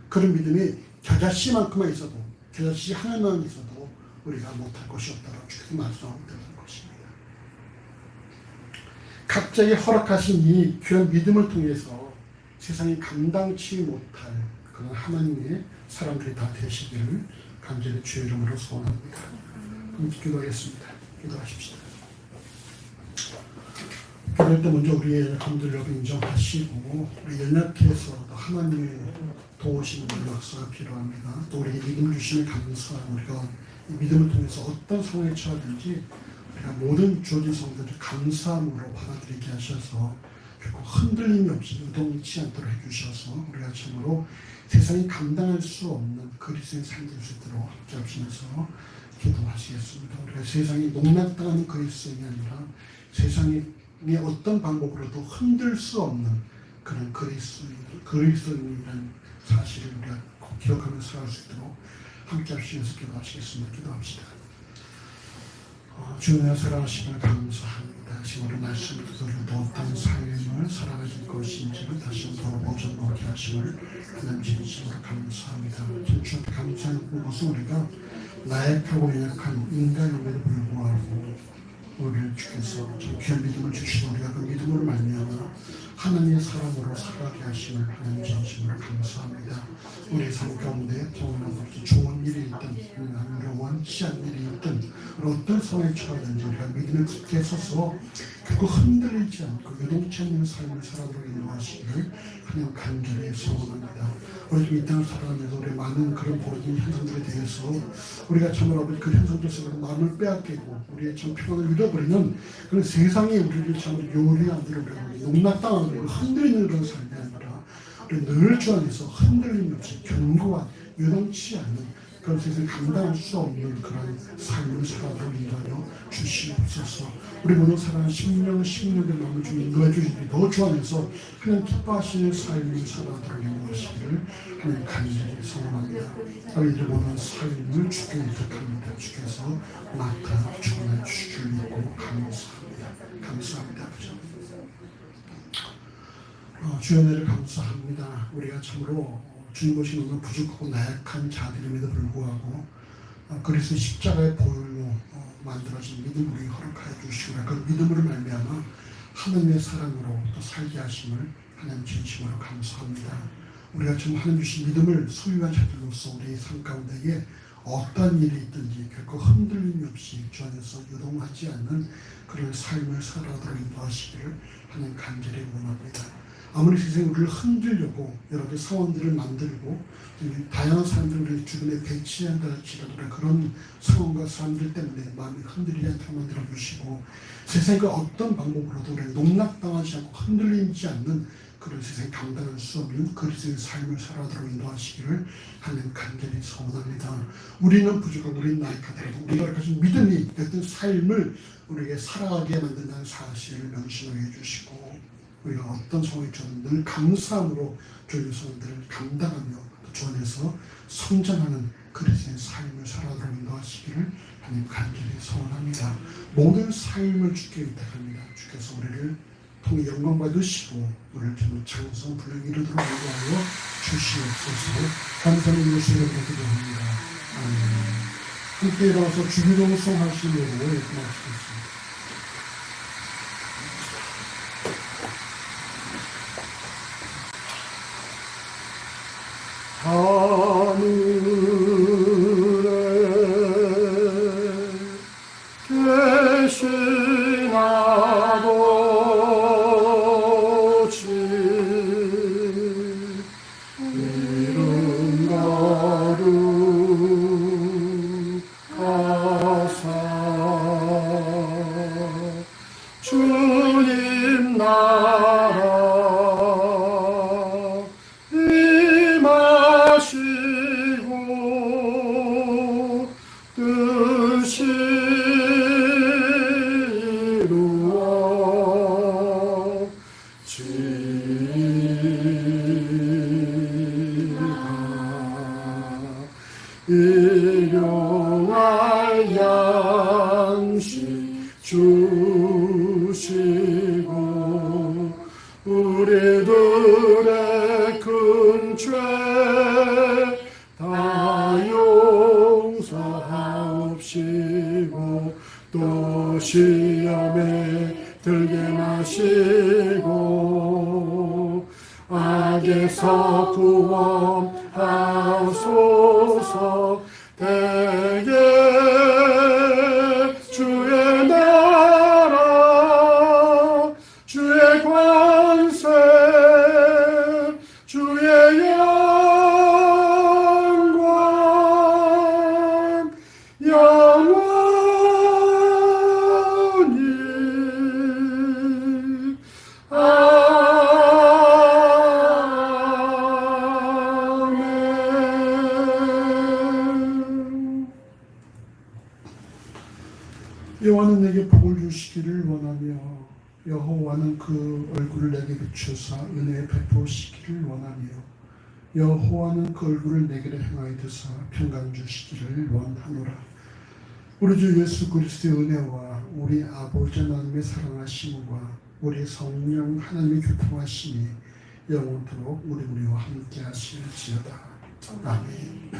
A: 그런 믿음이 겨자씨만큼만 있어도, 겨자씨 하나만 있어도 우리가 못할 것이 없다고 주께서 말씀하고 있다는 것입니다. 각자에게 허락하신 이 귀한 믿음을 통해서 세상이 감당치 못할 그런 하나님의 사람들이 다 되시기를 간절히 주의 이름으로 소원합니다. 그럼 기도하겠습니다. 기도하십시다. 기도할 때 먼저 우리의 감들을 인정하시고 우리 연약해서 하나님의 도우시는 역사가 필요합니다. 또 우리에게 믿음을 주시면 감사하고 우리가 이 믿음을 통해서 어떤 상황에 처하든지 우리가 모든 주어진 성들을 감사함으로 받아들이게 하셔서 결코 흔들림이 없이 유동치 않도록 해주셔서 우리가 참으로 세상이 감당할 수 없는 그리스도의 삶을 될 수 있도록 함께 하시면서 기도하시겠습니다. 우리가 세상에 농락당하는 그리스도인이 아니라 세상의 어떤 방법으로도 흔들 수 없는 그런 그리스도인이라는 사실을 우리가 꼭 기억하면서 살아갈 수 있도록 함께 하시면서 기도하시겠습니다. 기도합시다. 주님의 살아가심을 감사합니다. 지금 우리 말씀을 듣고 어떤 삶을 살아가실 것인지를 다시 한번 보존하게 하심을 하나님 진심으로 감사합니다. 진짜 감사한 것은 우리가 나약하고 연약한 인간임에도 불구하고 우리를 주께서 귀한 믿음을 주시고 우리가 그 믿음으로 말미암아 하나님의 사람으로 살아가게 하심을 하나님 진심으로 감사합니다. 우리의 삶 가운데 정말 좋은 일이 있든 우리가 원치 않는 일이 있든 어떤 상황에 처하든지 우리가 믿음을 굳게 서서 결코 흔들리지 않고 요동치 않는 삶을 살아가도록 인도하시기를 하나님 간절히 소원합니다. 우리 이 땅을 살아가면서 우리 많은 그런 벌어진 현상들에 대해서 우리가 정말 아버지 그 현상들 속에서 마음을 빼앗기고 우리의 참 평안을 잃어버리는 그런 세상에 우리를 참 요리하도록 농락당하고 흔들리는 그런 삶이 아니라 우리 늘 주 안에서 흔들림 없이 견고한 요동치 않는 그런 세상에 감당할 수 없는 그런 삶을 살아가도록 인도하여 주시옵소서. 우리 모든 사랑하는 심령의 마음을 좀 인도해 주시니 더 주 안에서 그냥 기뻐하시는 삶을 살아가도록 인도하시기를 하나님 간절히 소원합니다. 우리들 모든 삶을 주께 부탁합니다. 주께서 나타나 주관해 주실 믿고 감사합니다. 감사합니다. 주의 은혜를 감사합니다. 우리가 참으로 주님 보시는 너무 부족하고 나약한 자들임에도 불구하고 그리스도 십자가의 보혈로 만들어진 믿음을 우리 허락하여 주시고 그 믿음으로 말미암아 하나님의 사랑으로 또 살게 하심을 하나님 진심으로 감사합니다. 우리가 지금 하나님 주신 믿음을 소유한 자들로서 우리의 삶 가운데에 어떤 일이 있든지 결코 흔들림이 없이 주 안에서 요동하지 않는 그런 삶을 살아가도록 인도하시기를 하나님 간절히 원합니다. 아무리 세상이 우리를 흔들려고 여러 가지 상황들을 만들고 다양한 사람들을 우리 주변에 배치한다 할지라도 그런 상황과 사람들 때문에 마음이 흔들리지 않도록 만들어주시고 세상의 어떤 방법으로도 우리를 농락당하지 않고 흔들리지 않는 그런 세상에 감당할 수 없는 그리스도의 삶을 살아가도록 인도하시기를 하나님 간절히 소원합니다. 우리는 부족하고 우리는 나약하더라도 우리가 가진 믿음이 어떤 삶을 우리에게 살아가게 만든다는 사실을 명심하게 해주시고 우리가 어떤 상황이 있든 늘 감사함으로 주의 소원들을 감당하며 주 안에서 성장하는 그리스도의 삶을 살아가도록 인도하시기를 하나님 간절히 소원합니다. 모든 삶을 주께 의탁합니다. 주께서 우리를 통해 영광 받으시고 우리를 통해 장성 불행 이루도록 인도하여 주시옵소서. 감사는 이것을 기도합니다. 아멘. 함께 일어나서 주기도를 성하시므로 고맙습니다. 하늘에 계신 아버지 이름 거룩하사 주님 나라 뜻이 이루어지리라. 일용할 양식 주시고 우리들의 큰 죄 다 용서하옵시고 또 시험에 들게 마시고 악에서 구원하소서. 대개 주의 나라 주의 권세 주의 영광 영원히 아멘. 내게 비추사 은혜 베푸시기를 원하며 여호와는 그 얼굴을 내게로 향하여 드사 평강 주시기를 원하노라. 우리 주 예수 그리스도의 은혜와 우리 아버지 하나님의 사랑하심과 우리 성령 하나님의 교통하심이 영원토록 우리와 함께 하실지어다. 아멘.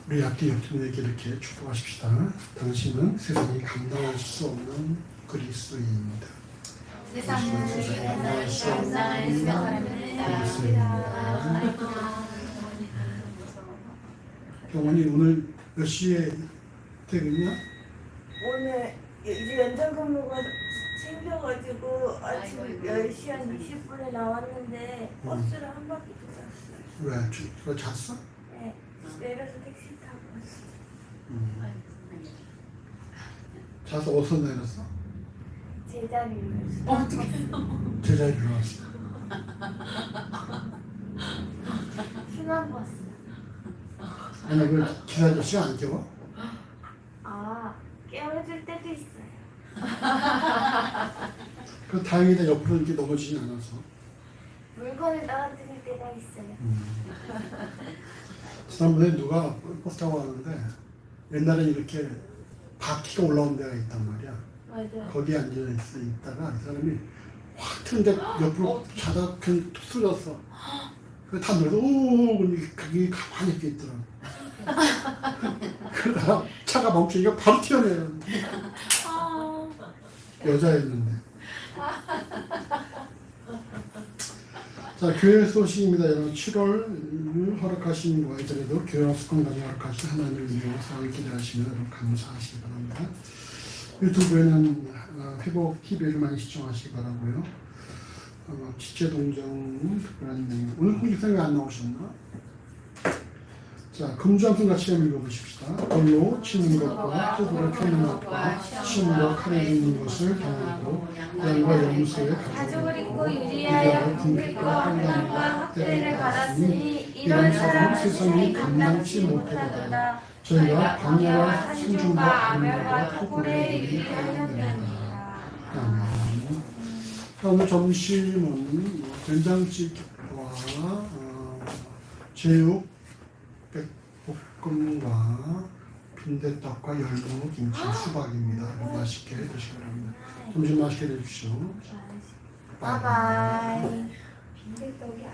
A: 우리 앞뒤 옆팀에게 이렇게 축복하십시다. 당신은 세상이 감당할 수 없는 그리스도인입니다.
B: 세상은 감당할 수 없는 사람입니다.
A: 경원이 오늘 몇 시에 퇴근이야?
E: 오늘 이제 연장근무가 생겨가지고 아침
C: 아이고,
E: 10시 한 20분에 나왔는데 버스를 한 바퀴 돌았어요.
A: 왜? 너 잤어?
E: 네, 내려서 택시 타고 왔어요.
A: 자서 어디서 내렸어?
E: 제자리로.
A: 제자리로 왔어.
E: 순환 버스.
A: 아니 그 기사 아저씨가 안 깨워?
E: 아, 깨워줄 때도 있어요.
A: 그 다행이다. 옆으로 이렇게 넘어지진 않아서.
E: 물건을 떨어뜨릴 때가 있어요.
A: 지난번에 누가 버스 타고 왔는데 옛날에 이렇게 바퀴가 올라온 데가 있단 말이야.
E: 맞아요.
A: 거기에 있다가 이 사람이 확 트는데 옆으로 자다 그냥 툭 쓰러졌어. 그다 눌러서 오 그게 가만히 이렇게 있더라고. 그러다가 차가 멈추니까 바로 튀어내요. 여자였는데. 자, 교회 소식입니다. 여러분 7월 허락하신 아이들에도 교회 학습관까지 허락하신 하나님을 위해 사랑을 기대하시며 여러분 감사하시기 바랍니다. 유튜브에는 회복 TV를 많이 시청하시기 바라고요. 지체동정 특별한 내용. 오늘 공직상이 왜 안 나오셨나? 자, 금주 함수 같이 한번 읽어보십시다. 돌로 치는 것과 뚜드러 펴는 것과 침으로 칼에 긁는 것을 당하고 양과 염소의
E: 가족을 잊고 유리하여 궁핍과 환난과 학대를 받았으니 이런 사람은 세상이 감당치 못하도다.
A: 저희가 광야와
E: 산중과
A: 산중과
E: 암열과
A: 암열과
E: 토굴에
A: 토굴에
E: 이르하였느니라.
A: 오늘 점심은 된장찌개와 제육 볶음과 빈대떡과 열무, 김치, 수박입니다. 맛있게 드시기 바랍니다. 점심 맛있게 드십시오.
E: 바이바이. 빈대떡이 아니야.